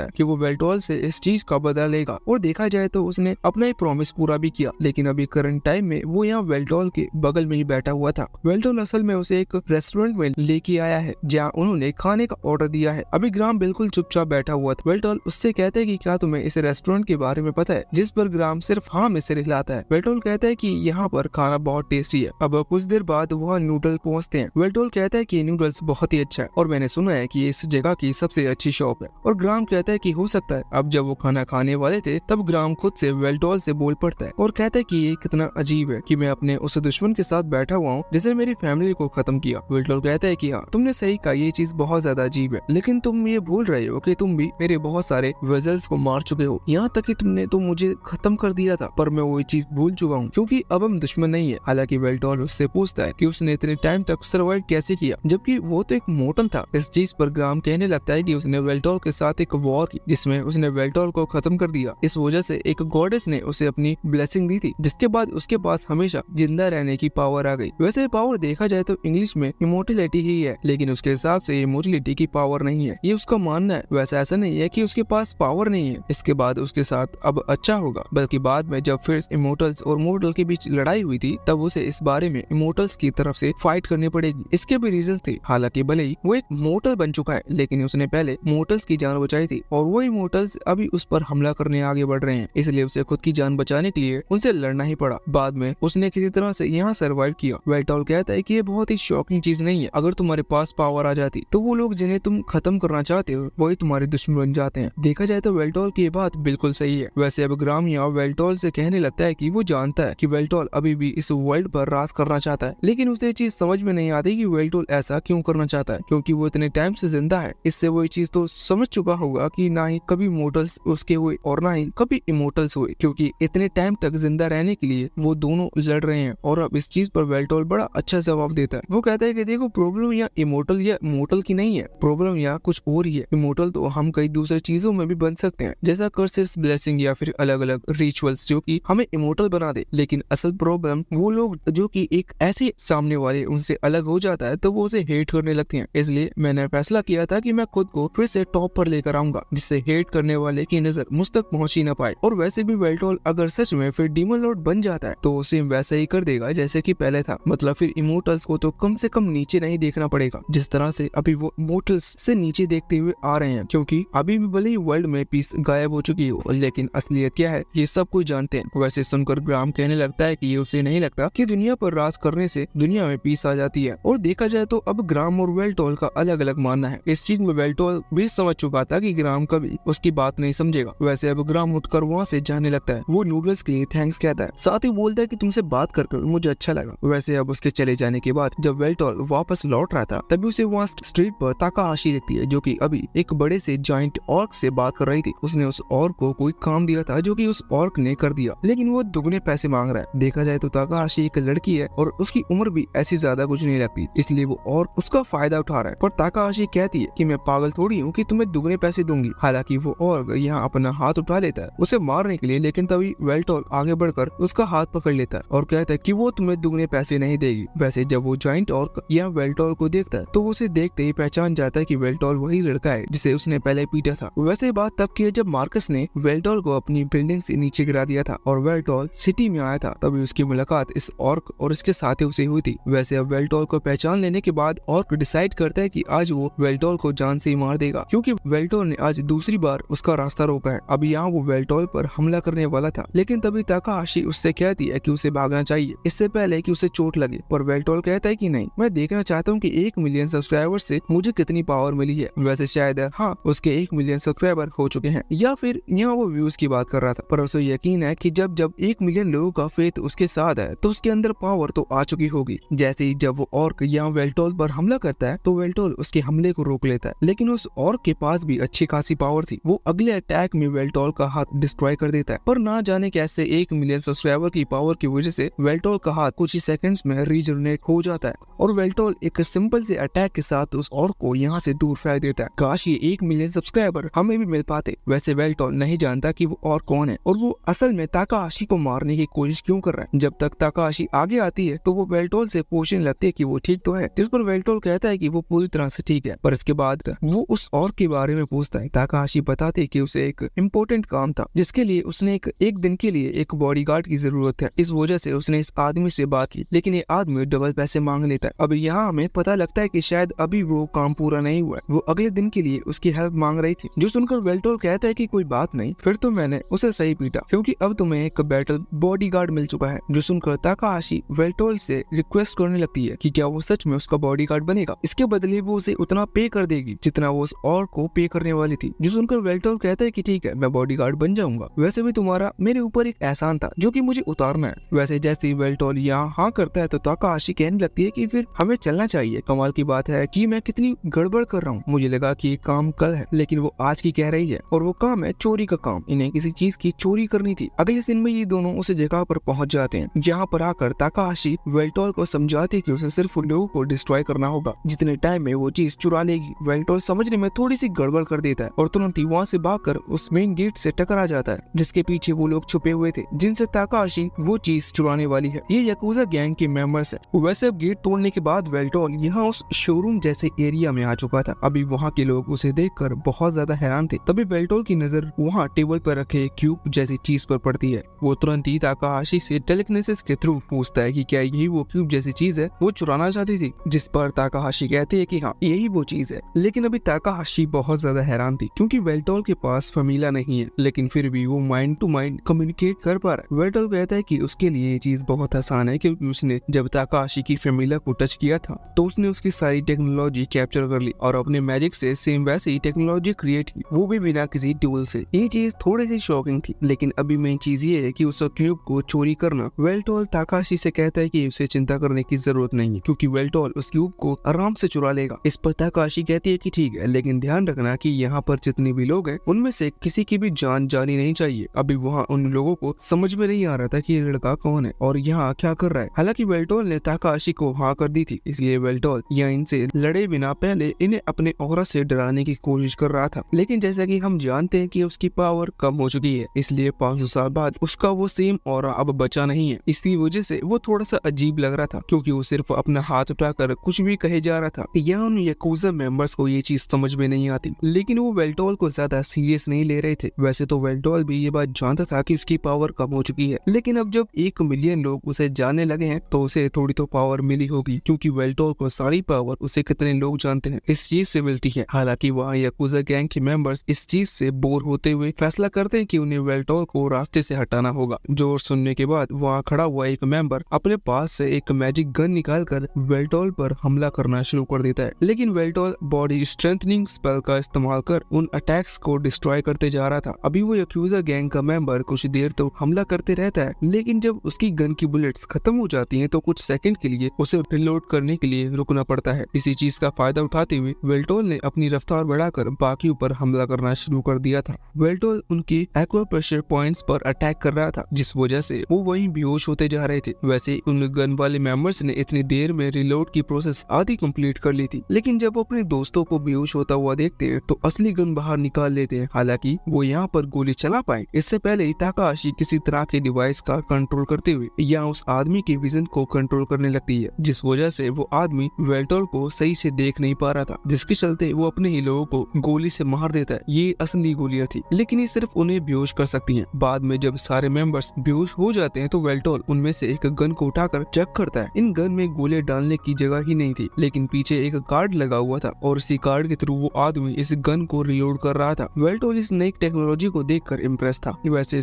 है कि वो वेल्टोल से इस चीज का बदला लेगा। और देखा जाए तो उसने अपना एक प्रॉमिस पूरा भी किया, लेकिन अभी करंट टाइम में वो यहाँ वेल्टोल के बगल में ही बैठा हुआ था। वेल्टोल असल में उसे एक रेस्टोरेंट में लेके आया है जहाँ उन्होंने खाने का ऑर्डर दिया है। अभी ग्राम बिल्कुल चुपचाप बैठा हुआ था। वेल्टोल उससे कहता है कि क्या तुम्हें इस रेस्टोरेंट के बारे में पता है, जिस पर ग्राम सिर्फ हाँ में सिर हिलाता है। वेल्टोल कहता है कि यहाँ पर खाना बहुत टेस्टी है। अब कुछ देर बाद वहाँ नूडल पहुँचते हैं। वेल्टोल कहता है कि नूडल्स बहुत ही अच्छा है और मैंने सुना है कि इस जगह की सबसे अच्छी शॉप है। और ग्राम कहता है कि हो सकता है। अब जब वो खाना खाने वाले थे तब ग्राम खुद से वेल्टोल से बोल पड़ता है और कहता है कि ये कितना अजीब है कि मैं अपने उस दुश्मन के साथ बैठा हुआ हूँ जिसने मेरी फैमिली को खत्म किया। वेल्टोल कहता है कि हाँ, तुमने सही कहा, ये चीज बहुत ज्यादा अजीब है, लेकिन तुम ये भूल रहे हो कि तुम भी मेरे बहुत सारे वेजल्स को मार चुके हो, यहाँ तक कि तुमने तो मुझे खत्म कर दिया था, पर मैं वो चीज भूल चुका हूँ क्योंकि अब हम दुश्मन नहीं है। हालांकि वेल्टोल उससे पूछता है कि उसने इतने टाइम तक सर्वाइव कैसे किया, जबकि वो तो एक मोटल था। इस चीज पर ग्राम कहने लगता है कि उसने वेल्टोल के साथ एक वॉर की जिसमें उसने वेल्टोल को खत्म कर दिया। इस वजह से एक गॉडेस ने उसे अपनी ब्लेसिंग दी थी, जिसके बाद उसके पास हमेशा जिंदा रहने की पावर आ गई। वैसे पावर देखा जाए तो इंग्लिश में इमोर्टलिटी ही है, लेकिन उसके हिसाब से इमोर्टलिटी की पावर नहीं है, ये उसका मानना है। वैसे ऐसा नहीं है कि उसके पास पावर नहीं है, इसके बाद उसके साथ अब अच्छा होगा, बल्कि बाद में जब फिर इमोर्टल्स और मोर्टल के बीच लड़ाई हुई थी तब उसे इस बारे में इमोर्टल्स की तरफ से फाइट करनी पड़ेगी। इसके भी रीजन थे। हालांकि भले ही वो एक मोर्टल बन चुका है, लेकिन उसने पहले मोर्टल्स की जान बचाई थी और वो इमोर्टल्स अभी उस पर हमला करने आगे बढ़ रहे हैं, इसलिए उसे खुद की जान बचाने के लिए उनसे लड़ना ही पड़ा। बाद में उसने किसी तरह से यहाँ सर्वाइव किया। वेल्टोल कहता है कि ये बहुत ही शॉकिंग चीज नहीं है। अगर तुम्हारे पास पावर आ जाती तो वो लोग जिन्हें तुम खत्म करना चाहते हो वही तुम्हारे दुश्मन बन जाते हैं। देखा जाए तो वेल्टोल की बात बिल्कुल सही है। वैसे अब ग्राम यहाँ वेल्टोल से कहने लगता है कि वो जानता है कि वेल्टोल अभी भी इस वर्ल्ड पर राज करना चाहता है, लेकिन उसे ये चीज समझ में नहीं आती कि वेल्टोल ऐसा क्यों करना चाहता है, क्योंकि वो इतने टाइम से जिंदा है। इससे वो ये चीज तो समझ चुका होगा कि ना ही कभी मोर्टल्स उसके हुए और ना ही कभी इमोर्टल्स हुए, क्योंकि इतने टाइम तक जिंदा रहने के लिए वो दोनों लड़ रहे हैं। और अब इस चीज पर वेल्टोल बड़ा अच्छा जवाब देता है। वो कहता है कि देखो, प्रॉब्लम यहाँ इमोर्टल या मोर्टल की नहीं है, प्रॉब्लम यहाँ कुछ और ही है। इमोर्टल तो हम कई दूसरे चीजों में भी बन सकते हैं, जैसा कर्सेस, ब्लेसिंग या फिर अलग अलग रिचुअल्स जो कि हमें इमोर्टल बना दे। लेकिन असल प्रॉब्लम वो लोग जो कि एक ऐसे सामने वाले उनसे अलग हो जाता है तो वो उसे हेट करने लगते हैं। इसलिए मैंने फैसला किया था कि मैं खुद को फिर से टॉप पर लेकर आऊंगा, जिससे हेट करने वाले की नजर मुझ तक पहुंच ही ना पाए। और वैसे भी वेल्टोल अगर सच में फिर डीमन लॉर्ड बन जाता है तो सेम वैसा ही कर देगा जैसे कि पहले था। मतलब फिर इमोर्टल्स को तो कम से कम नीचे नहीं देखना पड़ेगा, जिस तरह से अभी वो मोर्टल्स से नीचे देखते हुए आ रहे हैं, क्योंकि अभी भी भले ही वर्ल्ड में पीस गायब हो चुकी हो, लेकिन असलियत क्या है ये सब कुछ जानते हैं। वैसे सुनकर ग्राम कहने लगता है कि ये उसे नहीं लगता कि दुनिया पर राज करने से दुनिया में पीस आ जाती है। और देखा जाए तो अब ग्राम और वेल्टोल का अलग अलग मानना है। इस चीज में वेल्टोल भी समझ चुका था कि ग्राम कभी उसकी बात नहीं समझेगा। वैसे अब ग्राम उठकर वहाँ से जाने लगता है। वो नूडल्स के लिए थैंक्स कहता है, साथ ही बोलता है कि तुमसे बात कर मुझे अच्छा लगा। वैसे अब उसके चले जाने के बाद जब वेल्टोल वापस लौट रहा था तभी उसे वहाँ स्ट्रीट पर ताकाहाशी दिखती है, जो कि अभी एक बड़े से जाइंट ऑर्क से बात कर रही थी। उसने उस ऑर्क को कोई काम दिया था जो कि उस ऑर्क ने कर दिया, लेकिन वो दुगने पैसे मांग रहा है। देखा जाए तो ताकाहाशी एक लड़की है और उसकी उम्र भी ऐसी ज्यादा कुछ नहीं लगती, इसलिए वो और उसका फायदा उठा रहा है। पर ताकाहाशी कहती है कि मैं पागल थोड़ी हूँ कि तुम्हें दुगने पैसे दूंगी। हालांकि वो ऑर्क यहाँ अपना हाथ उठा लेता है उसे मारने के लिए, लेकिन तभी वेल्टोल आगे बढ़कर उसका हाथ पकड़ लेता है और कहता है कि वो तुम्हें दुगने पैसे नहीं देगी। वैसे जब वो जॉइंट ऑर्क यहाँ वेल्टोल को देखता है तो वो उसे देखते ही पहचान जाता है कि वेल्टोल वही लड़का है जिसे उसने पहले पीटा था। वैसे बात तब की है जब मार्कस ने वेल्टोल को अपनी बिल्डिंग से नीचे गिरा दिया था और वेल्टोल सिटी में आया था, तभी उसकी मुलाकात इस ऑर्क और इसके साथियों से हुई थी। वैसे अब वेल्टोल को पहचान लेने के बाद ऑर्क डिसाइड करता है कि आज वो वेल्टोल को जान से ही मार देगा, क्योंकि वेल्टोल ने आज दूसरी बार उसका रास्ता रोका है। अब यहाँ वो वेल्टोल पर हमला करने वाला था, लेकिन तभी ताकाहाशी उससे कहती है कि उसे भागना चाहिए इससे पहले कि उसे चोट लगे। पर वेल्टोल कहता है कि नहीं, मैं देखना चाहता हूँ कि 1 मिलियन सब्सक्राइबर्स से मुझे कितनी पावर मिली है। वैसे शायद हाँ, उसके 1 मिलियन सब्सक्राइबर हो चुके हैं, या फिर यहाँ वो व्यूज की बात कर रहा था। पर उसे यकीन है कि जब 1 मिलियन लोगों का फेथ उसके साथ है तो उसके अंदर पावर तो आ चुकी होगी। जैसे ही जब वो ऑर्क यहाँ वेल्टोल पर हमला करता है तो वेल्टोल उसके हमले को रोक लेता है, लेकिन उस ऑर्क के पास भी अच्छी खासी पावर थी। वो अगले अटैक में वेल्टोल का हाथ डिस्ट्रॉय कर देता है। पर ना जाने कैसे 1 मिलियन सब्सक्राइबर की पावर की वजह से वेल्टोल का हाथ कुछ ही सेकंड्स में रीजनरेट हो जाता है और वेल्टोल एक सिंपल से अटैक के साथ साथ उस और को यहाँ से दूर फेंक देता है। काश ये 1 मिलियन सब्सक्राइबर हमें भी मिल पाते। वैसे वेल्टोल नहीं जानता कि वो और कौन है और वो असल में ताकाहाशी को मारने की कोशिश क्यों कर रहा है। जब तक ताकाहाशी आगे आती है तो वो वेल्टोल से पूछने लगती है कि वो ठीक तो है, जिस पर वेल्टोल कहता है कि वो पूरी तरह से ठीक है। पर इसके बाद वो उस और के बारे में पूछता है। ताकाहाशी बताते है कि उसे एक इम्पोर्टेंट काम था जिसके लिए उसने एक दिन के लिए एक बॉडीगार्ड की जरूरत है। इस वजह से उसने इस आदमी से बात की, लेकिन ये आदमी डबल पैसे मांग लेता है। अब यहाँ हमें पता लगता है कि शायद अभी वो काम पूरा नहीं हुआ है। वो अगले दिन के लिए उसकी हेल्प मांग रही थी, जो सुनकर वेल्टोल कहता है कि कोई बात नहीं, फिर तो मैंने उसे सही पीटा क्योंकि अब तुम्हें एक बैटल बॉडीगार्ड मिल चुका है। जो सुनकर ताकाहाशी वेल्टोल से रिक्वेस्ट करने लगती है कि क्या वो सच में उसका बॉडीगार्ड बनेगा, इसके बदले वो उसे उतना पे कर देगी जितना वो उस और को पे करने वाली थी। जो सुनकर वेल्टोल कहता है कि ठीक है, मैं बॉडीगार्ड बन जाऊंगा। वैसे भी तुम्हारा मेरे ऊपर एक एहसान था जो कि मुझे उतारना है। वैसे जैसे ही वेल्टोल यहाँ हाँ करता है तो ताकाहाशी कहने लगती है कि फिर हमें चलना चाहिए। कमाल की बात है कि मैं कितनी गड़बड़ कर रहा हूँ। मुझे लगा कि ये काम कल है, लेकिन वो आज की कह रही है और वो काम है चोरी का काम। इन्हें किसी चीज की चोरी करनी थी। अगले दिन में ये दोनों उस जगह पर पहुंच जाते हैं। जहाँ पर आकर ताकाहाशी वेल्टोल को समझाती है कि उसे सिर्फ उन लोगों को डिस्ट्रॉय करना होगा जितने टाइम में वो चीज चुरा लेगी। वेल्टोल समझने में थोड़ी सी गड़बड़ कर देता है और तुरंत ही वहाँ से भागकर उस मेन गेट से टकरा जाता है जिसके पीछे वो लोग छुपे हुए थे जिनसे ताकाहाशी वो चीज चुराने वाली है। ये याकुजा गैंग के मेंबर्स है। वैसे अब गेट तोड़ने के बाद वेल्टोल यहाँ उस शोरूम जैसे एरिया में आ चुका था। अभी वहाँ के लोग उसे देखकर बहुत ज्यादा हैरान थे। तभी वेल्टोल की नजर वहाँ टेबल पर रखे क्यूब जैसी चीज पर पड़ती है। वो तुरंत ही ताकाहाशी से टेलीकिनेसिस के थ्रू पूछता है कि क्या यही वो क्यूब जैसी चीज है वो चुराना चाहती थी, जिस पर ताकाहाशी कहती है कि हाँ यही वो चीज है। लेकिन अभी ताकाहाशी बहुत ज्यादा हैरान थी क्योंकि वेल्टोल के पास फमीला नहीं है, लेकिन फिर भी वो माइंड टू माइंड कम्युनिकेट कर पा रहा है। वेल्टोल कहता है कि उसके लिए ये चीज बहुत आसान है क्योंकि उसने जब ताकाहाशी की फमीला को टच किया था तो उसने उसकी सारी टेक्नोलॉजी कैप्चर कर ली और अपने मैजिक से सेम वैसे ही टेक्नोलॉजी क्रिएट की, वो भी बिना किसी टूल से। ये चीज थोड़ी सी शॉकिंग थी, लेकिन अभी मेन चीज ये है कि उस क्यूब को चोरी करना। वेल्टोल ताकाहाशी से कहता है कि उसे चिंता करने की जरूरत नहीं है क्योंकि वेल्टोल उस क्यूब को आराम से चुरा लेगा। इस पर ताकाहाशी कहती है कि ठीक है, लेकिन ध्यान रखना कि यहाँ पर जितने भी लोग हैं उनमें से किसी की भी जान जानी नहीं चाहिए। अभी वहाँ उन लोगों को समझ में नहीं आ रहा था कि ये लड़का कौन है और यहाँ क्या कर रहा है। हालांकि वेल्टोल ने ताकाहाशी को हाँ कर दी थी, इसलिए वेल्टोल यहाँ इनसे लड़े बिना पहले इन्हें अपने ऑरा से डराने की कोशिश कर रहा था। लेकिन जैसा कि हम जानते हैं कि उसकी पावर कम हो चुकी है, इसलिए 500 साल बाद उसका वो सेम ऑरा अब बचा नहीं है। इसी वजह से वो थोड़ा सा अजीब लग रहा था क्योंकि वो सिर्फ अपना हाथ उठाकर कुछ भी कहे जा रहा था। यहाँ उन याकुजा मेंबर्स को ये चीज समझ में नहीं आती, लेकिन वो वेल्टोल को ज्यादा सीरियस नहीं ले रहे थे। वैसे तो वेल्टोल भी ये बात जानता था कि उसकी पावर कम हो चुकी है, लेकिन अब जब 1 मिलियन लोग उसे जानने लगे हैं तो उसे थोड़ी तो पावर मिली होगी क्योंकि वेल्टोल को सारी पावर उसे कितने लोग जानते हैं इस चीज से मिलती है। हालांकि वहाँ याकुजा गैंग के मेंबर्स इस चीज से बोर होते हुए फैसला करते हैं कि उन्हें वेल्टोल को रास्ते से हटाना होगा। जोर सुनने के बाद वहाँ खड़ा हुआ एक मेंबर अपने पास से एक मैजिक गन निकालकर वेल्टोल पर हमला करना शुरू कर देता है, लेकिन वेल्टोल बॉडी स्ट्रेंथनिंग स्पेल का इस्तेमाल कर उन अटैक्स को डिस्ट्रॉय करते जा रहा था। अभी वो याकुजा गैंग का मेंबर कुछ देर तो हमला करते रहता है, लेकिन जब उसकी गन की बुलेट्स खत्म हो जाती हैं तो कुछ सेकंड के लिए उसे रिलोड करने के लिए रुकना पड़ता है। इसी चीज का फायदा उठाते हुए वेल्टोल ने अपनी रफ्तार बढ़ाकर बाकियों पर हमला करना शुरू कर दिया था। वेल्टोल उनकी एक्वा प्रेशर पॉइंट्स पर अटैक कर रहा था, जिस वजह से वो वहीं बेहोश होते जा रहे थे। वैसे उन गन वाले मेंबर्स ने इतनी देर में रिलोड की प्रोसेस आधी कंप्लीट कर ली थी, लेकिन जब वो अपने दोस्तों को बेहोश होता हुआ देखते हैं तो असली गन बाहर निकाल लेते हैं। हालांकि वो यहाँ पर गोली चला पाए इससे पहले ही ताकाहाशी किसी तरह के डिवाइस का कंट्रोल करते हुए यहाँ उस आदमी के विजन को कंट्रोल करने लगती है, जिस वजह से वो आदमी वेल्टोल को सही से देख नहीं पा रहा था, जिसके चलते वो अपने ही लोगों को गोली से मार देता है। ये असली गोलियां थी, लेकिन ये सिर्फ उन्हें बेहोश कर सकती हैं। बाद में जब सारे मेंबर्स बेहोश हो जाते हैं तो वेल्टोल उनमें से एक गन को उठाकर चेक करता है। इन गन में गोलियां डालने की जगह ही नहीं थी, लेकिन पीछे एक कार्ड लगा हुआ था और इसी कार्ड के थ्रू वो आदमी इस गन को रिलोड कर रहा था। वेल्टोल इस नई टेक्नोलॉजी को देखकर इम्प्रेस था। वैसे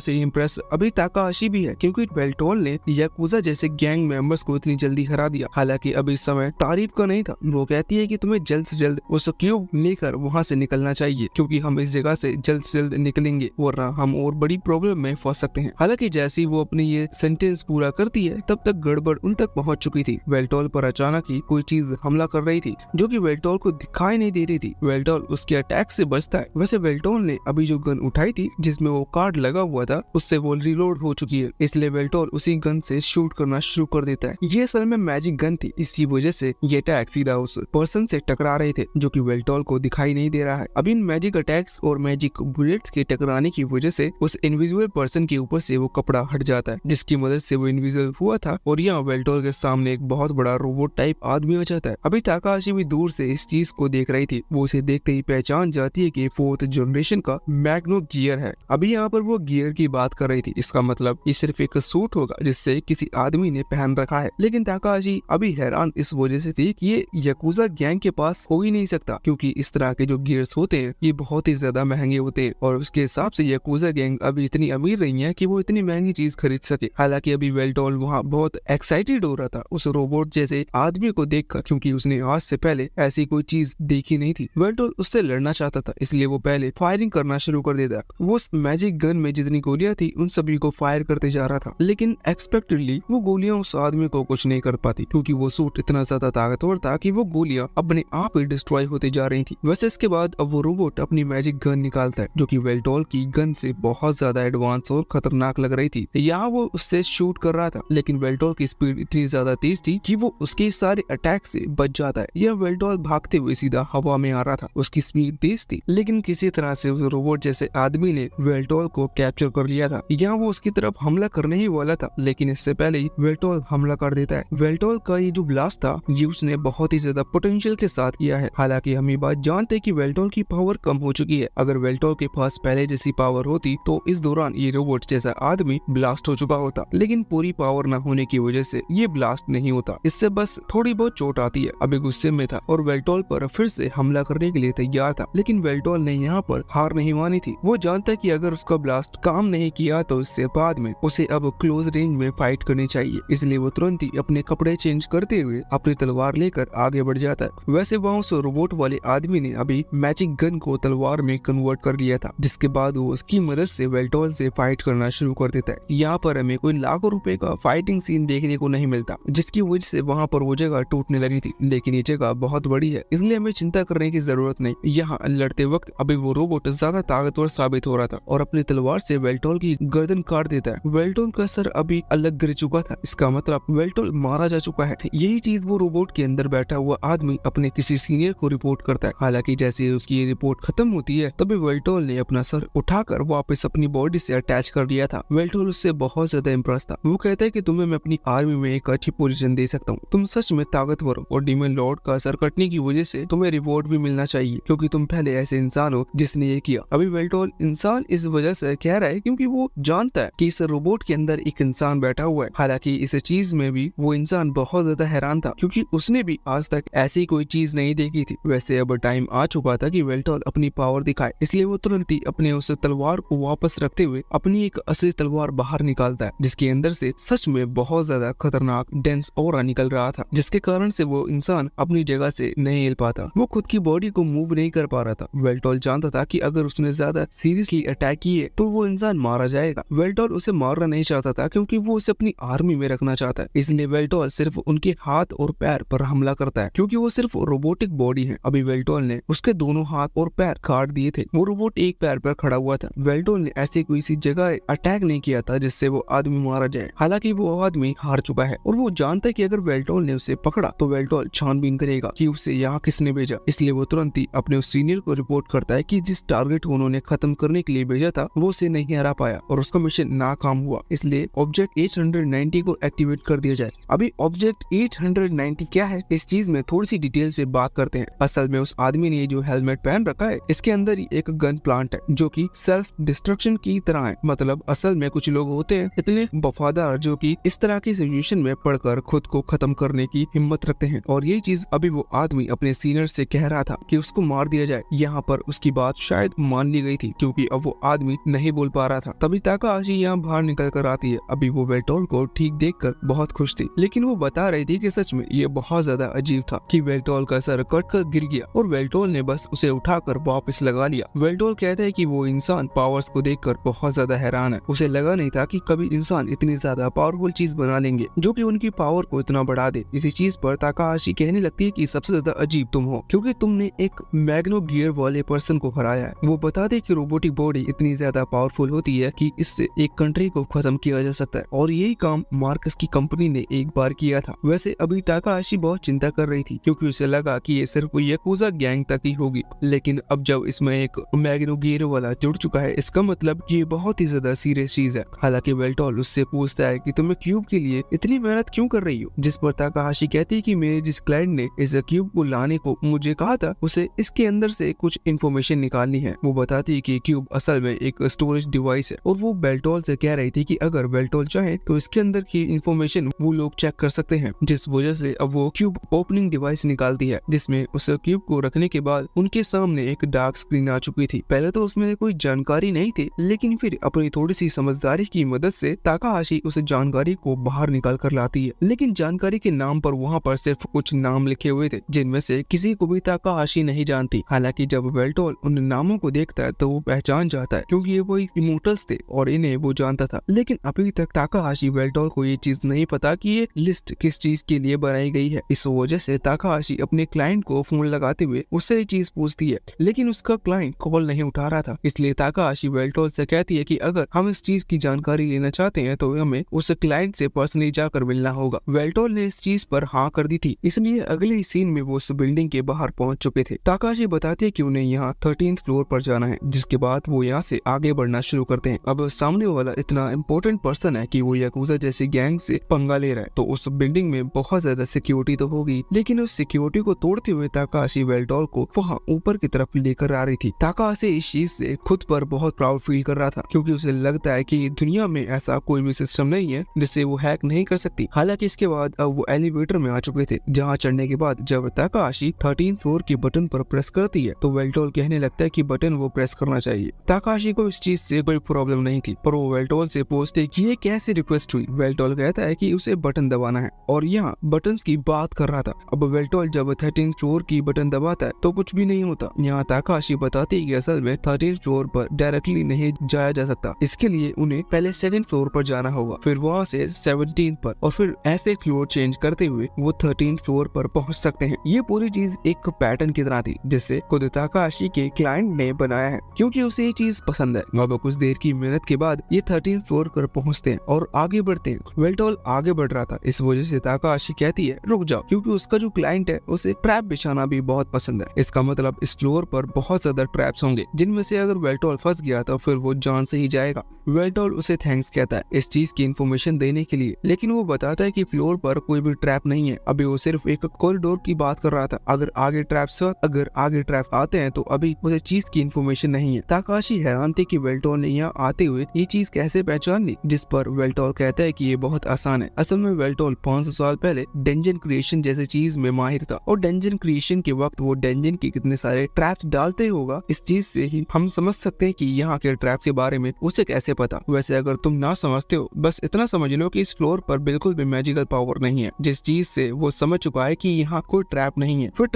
ही इम्प्रेस अभी ताकाहाशी भी है क्योंकि वेल्टोल ने याकुजा जैसे गैंग मेंबर्स को इतनी जल्दी हरा दिया। हालांकि अब इस समय तारीफ का नहीं था। वो कहती है कि तुम्हें जल्द से जल्द उस क्यूब लेकर वहाँ से निकलना चाहिए क्योंकि हम इस जगह से जल्द निकलेंगे वरना हम और बड़ी प्रॉब्लम में फंस सकते हैं। हालांकि जैसे ही वो अपनी ये सेंटेंस पूरा करती है तब तक गड़बड़ उन तक पहुंच चुकी थी। वेल्टोल पर अचानक ही कोई चीज हमला कर रही थी जो कि वेल्टोल को दिखाई नहीं दे रही थी। वेल्टोल उसके अटैक से बचता है। वैसे वेल्टोल ने अभी जो गन उठाई थी जिसमें वो कार्ड लगा हुआ था उससे वो रिलोड हो चुकी है, इसलिए वेल्टोल उसी गन से शूट करना शुरू कर देता है। ये असल में मैजिक गन थी, इसी वजह से ये अटैक सीधा उस पर्सन से टकरा रहे थे जो कि वेल्टोल को दिखाई नहीं दे रहा है। अब इन मैजिक अटैक्स और मैजिक बुलेट्स के टकराने की वजह से उस इनविजिबल पर्सन के ऊपर से वो कपड़ा हट जाता है जिसकी मदद से वो इनविजिबल हुआ था और यहाँ वेल्टोल के सामने एक बहुत बड़ा रोबोट टाइप आदमी आ जाता है। अभी ताकाहाशी भी दूर से इस चीज को देख रही थी। वो उसे देखते ही पहचान जाती है कि 4th जनरेशन का मैग्नो गियर है। अभी यहाँ पर वो गियर की बात कर रही थी। इसका मतलब ये सिर्फ एक सूट होगा जिससे किसी आदमी ने पहन रखा है। लेकिन ताकाहाशी अभी हैरान इस वजह से थी कि ये याकुजा गैंग के पास हो ही नहीं सकता क्योंकि इस तरह के जो गियर्स होते हैं ये बहुत ही ज्यादा महंगे होते हैं और उसके हिसाब से याकुजा गैंग अभी इतनी अमीर नहीं है कि वो इतनी महंगी चीज खरीद सके। हालांकि अभी वेल्टोल वहाँ बहुत एक्साइटेड हो रहा था उस रोबोट जैसे आदमी को देखकर क्योंकि उसने आज से पहले ऐसी कोई चीज देखी नहीं थी। वेल्टोल उससे लड़ना चाहता था इसलिए वो पहले फायरिंग करना शुरू कर देता। वो उस मैजिक गन में जितनी गोलियां थी उन सभी को फायर करते जा रहा था लेकिन एक्सपेक्टेडली वो गोलियां उस आदमी को कुछ नहीं कर पाती क्योंकि वो सूट इतना ज्यादा ताकतवर था कि वो गोलियां अपने आप ही डिस्ट्रॉय होते जा रही थी। वैसे इसके बाद अब वो रोबोट अपनी मैजिक गन निकालता है जो कि वेल्टोल की गन से बहुत ज्यादा एडवांस और खतरनाक लग रही थी। यहाँ वो उससे शूट कर रहा था लेकिन वेल्टोल की स्पीड इतनी ज्यादा तेज थी कि वो उसके सारे अटैक से बच जाता है। यह वेल्टोल भागते हुए सीधा हवा में आ रहा था। उसकी स्पीड तेज थी लेकिन किसी तरह से उस रोबोट जैसे आदमी ने वेल्टोल को कैप्चर कर लिया था। यहाँ वो उसकी तरफ हमला करने ही वाला था लेकिन इससे पहले ही वेल्टोल हमला कर देता है। वेल्टोल का ये जो ब्लास्ट था ये उसने बहुत ही ज्यादा पोटेंशियल के साथ किया है। हालांकि हम ये बात जानते हैं कि वेल्टोल की पावर कम हो चुकी है। अगर वेल्टोल के पास पहले जैसी पावर होती तो इस दौरान ये रोबोट जैसा आदमी ब्लास्ट हो चुका होता लेकिन पूरी पावर न होने की वजह से ये ब्लास्ट नहीं होता। इससे बस थोड़ी बहुत चोट आती है। अभी गुस्से में था और वेल्टोल पर फिर से हमला करने के लिए तैयार था लेकिन वेल्टोल ने यहाँ पर हार नहीं मानी थी। वो जानता कि अगर उसका ब्लास्ट काम नहीं किया तो इससे बाद में उसे अब क्लोज रेंज में फाइट करनी चाहिए। इसलिए वो तुरंत ही अपने कपड़े चेंज करते हुए अपनी तलवार लेकर आगे बढ़ जाता है। वैसे वहाँ उस रोबोट वाले आदमी ने अभी मैजिक गन को तलवार में कन्वर्ट कर लिया था जिसके बाद वो उसकी मदद से वेल्टोल से फाइट करना शुरू कर देता है। यहाँ पर हमें कोई लाखों रुपए का फाइटिंग सीन देखने को नहीं मिलता जिसकी वजह से वहाँ पर वो जगह टूटने लगी थी लेकिन ये जगह बहुत बड़ी है इसलिए हमें चिंता करने की जरूरत नहीं। यहाँ लड़ते वक्त अभी वो रोबोट ज्यादा ताकतवर साबित हो रहा था और अपनी तलवार से वेल्टोल की गर्दन काट देता है। वेल्टोल का सर अभी अलग गिर चुका था। इसका मतलब वेल्टोल मारा जा चुका है। यही चीज वो रोबोट के अंदर बैठा हुआ आदमी अपने किसी सीनियर को रिपोर्ट करता है। हालांकि जैसे उसकी ये रिपोर्ट खत्म होती है तभी वेल्टोल ने अपना सर उठाकर वापस अपनी बॉडी से अटैच कर लिया था। वेल्टोल उससे बहुत ज्यादा इम्प्रेस था। वो कहता है कि तुम्हें मैं अपनी आर्मी में एक अच्छी पोजीशन दे सकता हूँ। तुम सच में ताकतवर हो और डीमन लॉर्ड का सर कटने की वजह से तुम्हें रिवॉर्ड भी मिलना चाहिए क्योंकि तुम पहले ऐसे इंसान हो जिसने ये किया। अभी वेल्टोल इंसान इस वजह से कह रहा है क्योंकि वो जानता है कि इस रोबोट के अंदर एक इंसान बैठा हुआ है। हालांकि इस चीज में भी वो इंसान बहुत ज्यादा हैरान था क्योंकि उसने भी आज तक ऐसी कोई चीज नहीं देखी थी। वैसे अब टाइम आ चुका था कि वेल्टोल अपनी पावर दिखाए इसलिए वो तुरंत ही अपने उस तलवार को वापस रखते हुए अपनी एक असली तलवार बाहर निकालता है जिसके अंदर से सच में बहुत ज्यादा खतरनाक डेंस ऑरा निकल रहा था जिसके कारण से वो इंसान अपनी जगह से नहीं हिल पाता। वो खुद की बॉडी को मूव नहीं कर पा रहा था। वेल्टोल जानता था कि अगर उसने ज्यादा सीरियसली अटैक किए तो वो इंसान मारा जाएगा। वेल्टोल उसे मारना नहीं चाहता था क्योंकि वो उसे अपनी आर्मी में रखना चाहता है। इसलिए वेल्टोल सिर्फ उनके हाथ और पैर पर हमला करता है क्योंकि वो सिर्फ रोबोटिक बॉडी है। अभी वेल्टोल ने उसके दोनों हाथ और पैर काट दिए थे। वो रोबोट एक पैर पर खड़ा हुआ था। वेल्टोल ने ऐसी कोई सी जगह अटैक नहीं किया था जिससे वो आदमी मारा जाए। हालांकि वो आदमी हार चुका है और वो जानता है कि अगर वेल्टोल ने उसे पकड़ा तो वेल्टोल छानबीन करेगा कि उसे यहाँ किसने भेजा। इसलिए वो तुरंत ही अपने उस सीनियर को रिपोर्ट करता है कि जिस टारगेट को उन्होंने खत्म करने के लिए भेजा था वो उसे नहीं हरा पाया और उसका मिशन नाकाम हुआ। इसलिए ऑब्जेक्ट 890 को एक्टिवेट कर दिया जाए। अभी ऑब्जेक्ट 890 क्या है इस चीज में थोड़ी सी डिटेल से बात करते हैं। असल में उस आदमी ने जो हेलमेट पहन रखा है इसके अंदर ही एक गन प्लांट है जो कि सेल्फ डिस्ट्रक्शन की तरह है। मतलब असल में कुछ लोग होते हैं इतने वफादार जो कि इस तरह की सिचुएशन में पड़कर खुद को खत्म करने की हिम्मत रखते हैं और यही चीज अभी वो आदमी अपने सीनियर से कह रहा था कि उसको मार दिया जाए। यहाँ पर उसकी बात शायद मान ली गई थी क्योंकि अब वो आदमी नहीं बोल पा रहा था। तभी ताकाहाशी यहाँ बाहर निकल कर आती है। अभी वो वेल्टोल को ठीक देखकर बहुत खुश थी लेकिन वो बता रही थी कि सच में ये बहुत ज्यादा अजीब था कि वेल्टोल का सर कटकर गिर गया और वेल्टोल ने बस उसे उठाकर वापस लगा लिया। वेल्टोल कहता है कि वो इंसान पावर्स को देखकर बहुत ज्यादा हैरान है। उसे लगा नहीं था कि कभी इंसान इतनी ज्यादा पावरफुल चीज बना लेंगे जो कि उनकी पावर को इतना बढ़ा दे। इसी चीज पर ताकाहाशी कहने लगती है कि सबसे ज्यादा अजीब तुम हो क्योंकि तुमने एक मैग्नो गियर वाले पर्सन को हराया है। वो बता दे कि रोबोटिक बॉडी इतनी ज्यादा पावरफुल होती है कि इससे एक कंट्री को खत्म किया जा सकता है और यही काम मार्कस की कंपनी ने एक बार किया था। वैसे अभी ताकाहाशी बहुत चिंता कर रही थी क्योंकि उसे लगा कि ये सिर्फ याकुजा गैंग तक ही होगी। लेकिन अब जब इसमें एक मैग्नो गियर वाला जुड़ चुका है, इसका मतलब ये बहुत ही ज्यादा सीरियस चीज है। हालांकि वेल्टोल उससे पूछता है कि तुम्हें क्यूब के लिए इतनी मेहनत क्यों कर रही हो, जिस पर ताकाहाशी कहती है कि मेरे जिस क्लाइंट ने इस क्यूब को लाने को मुझे कहा था, उसे इसके अंदर से कुछ इन्फॉर्मेशन निकालनी है। वो बताती है कि क्यूब असल में एक स्टोरेज डिवाइस है और वो बेल्टोल से कह रही थी कि अगर बेल्टोल चाहे तो इसके अंदर की इन्फॉर्मेशन वो लोग चेक कर सकते हैं, जिस वजह से अब वो क्यूब ओपनिंग डिवाइस निकालती है, जिसमें उस क्यूब को रखने के बाद उनके सामने एक डार्क स्क्रीन आ चुकी थी। पहले तो उसमें कोई जानकारी नहीं थी, लेकिन फिर अपनी थोड़ी सी समझदारी की मदद से ताकाहाशी उस जानकारी को बाहर निकाल कर लाती है। लेकिन जानकारी के नाम पर वहाँ पर सिर्फ कुछ नाम लिखे हुए थे, जिनमें से किसी को भी ताकाहाशी नहीं जानती। हालांकि जब बेल्टोल उन नामों को देखता है तो वो पहचान जाता है क्योंकि ये वही इमोर्टल्स थे और इन्हें वो जानता था। लेकिन अभी तक ताकाहाशी बेल्टोल को ये चीज नहीं पता कि ये लिस्ट किस चीज के लिए बनाई गई है। इस वजह से ताकाहाशी अपने क्लाइंट को फोन लगाते हुए उससे ये चीज पूछती है, लेकिन उसका क्लाइंट कॉल नहीं उठा रहा था। इसलिए ताकाहाशी बेल्टोल से कहती है कि अगर हम इस चीज की जानकारी लेना चाहते हैं तो हमें उस क्लाइंट से पर्सनली जाकर मिलना होगा। बेल्टोल ने इस चीज पर हाँ कर दी थी, इसलिए अगले ही सीन में वो उस बिल्डिंग के बाहर पहुंच चुके थे। ताकाहाशी बताती है कि उन्हें यहाँ 13th फ्लोर पर जाना है, जिसके बाद वो यहाँ से आगे बढ़ना शुरू करते हैं। अब सामने वाला इतना इम्पोर्टेंट पर्सन है कि वो याकुजा जैसी गैंग से पंगा ले रहा है, तो उस बिल्डिंग में बहुत ज्यादा सिक्योरिटी तो होगी, लेकिन उस सिक्योरिटी को तोड़ते हुए ताकाहाशी बेल्टोल को वहाँ ऊपर की तरफ लेकर आ रही थी। ताकाहाशी इस चीज से खुद पर बहुत प्राउड फील कर रहा था क्योंकि उसे लगता है कि दुनिया में ऐसा कोई भी सिस्टम नहीं है जिससे वो हैक नहीं कर सकती। हालांकि इसके बाद अब वो एलिवेटर में आ चुके थे, जहाँ चढ़ने के बाद जब ताकाहाशी 13th फ्लोर के बटन पर प्रेस करती है तो वेल्टोल कहने लगता है कि बटन वो प्रेस करना चाहिए। ताकाहाशी को इस चीज से कोई प्रॉब्लम नहीं थी, पर वो वेल्टोल से पूछते कि ये कैसे रिक्वेस्ट हुई। वेल्टोल कहता है कि उसे बटन दबाना है और यहाँ बटन की बात कर रहा था। अब वेल्टोल जब 13th फ्लोर की बटन दबाता है तो कुछ भी नहीं होता। यहाँ ताकाहाशी बताती है कि असल में 13th फ्लोर पर डायरेक्टली नहीं जाया जा सकता, इसके लिए उन्हें पहले 2nd फ्लोर पर जाना होगा, फिर वहाँ से 17th पर और फिर ऐसे फ्लोर चेंज करते हुए वो 13th फ्लोर पर पहुँच सकते हैं। ये पूरी चीज एक पैटर्न की तरह थी जिससे खुद ताकाहाशी के क्लाइंट ने बनाया है क्योंकि उसे ये चीज पसंद है। अब कुछ देर की मेहनत के बाद ये 13th फ्लोर पर पहुंचते हैं और आगे बढ़ते हैं। वेल्टोल आगे बढ़ रहा था, इस वजह से ताकाहाशी कहती है रुक जाओ, क्योंकि उसका जो क्लाइंट है उसे ट्रैप बिछाना भी बहुत पसंद है। इसका मतलब इस फ्लोर पर बहुत ज्यादा ट्रैप्स होंगे जिनमें से अगर वेल्टोल फंस गया तो फिर वो जान से ही जाएगा। वेल्टोल उसे थैंक्स कहता है इस चीज की इन्फॉर्मेशन देने के लिए, लेकिन वो बताता है कि फ्लोर पर कोई भी ट्रैप नहीं है। अभी वो सिर्फ एक कॉरिडोर की बात कर रहा था। अगर आगे ट्रैप आते हैं तो अभी मुझे चीज की इन्फॉर्मेशन नहीं है। ताकाहाशी हैरान थे कि वेल्टोल ने यहाँ आते हुए ये चीज कैसे पहचान ली, जिस पर वेल्टोल कहता है कि ये बहुत आसान है। असल में वेल्टोल 500 साल पहले डेंजन क्रिएशन जैसी चीज में माहिर था और डेंजन क्रिएशन के वक्त वो डेंजन के कितने सारे ट्रैप्स डालते होगा, इस चीज से ही हम समझ सकते हैं कि यहाँ के ट्रैप्स के बारे में उसे कैसे पता। वैसे अगर तुम ना समझते हो, बस इतना समझ लो कि इस फ्लोर पर बिल्कुल भी मैजिकल पावर नहीं है, जिस चीज से वो समझ चुका है कि यहाँ कोई ट्रैप नहीं है। फिर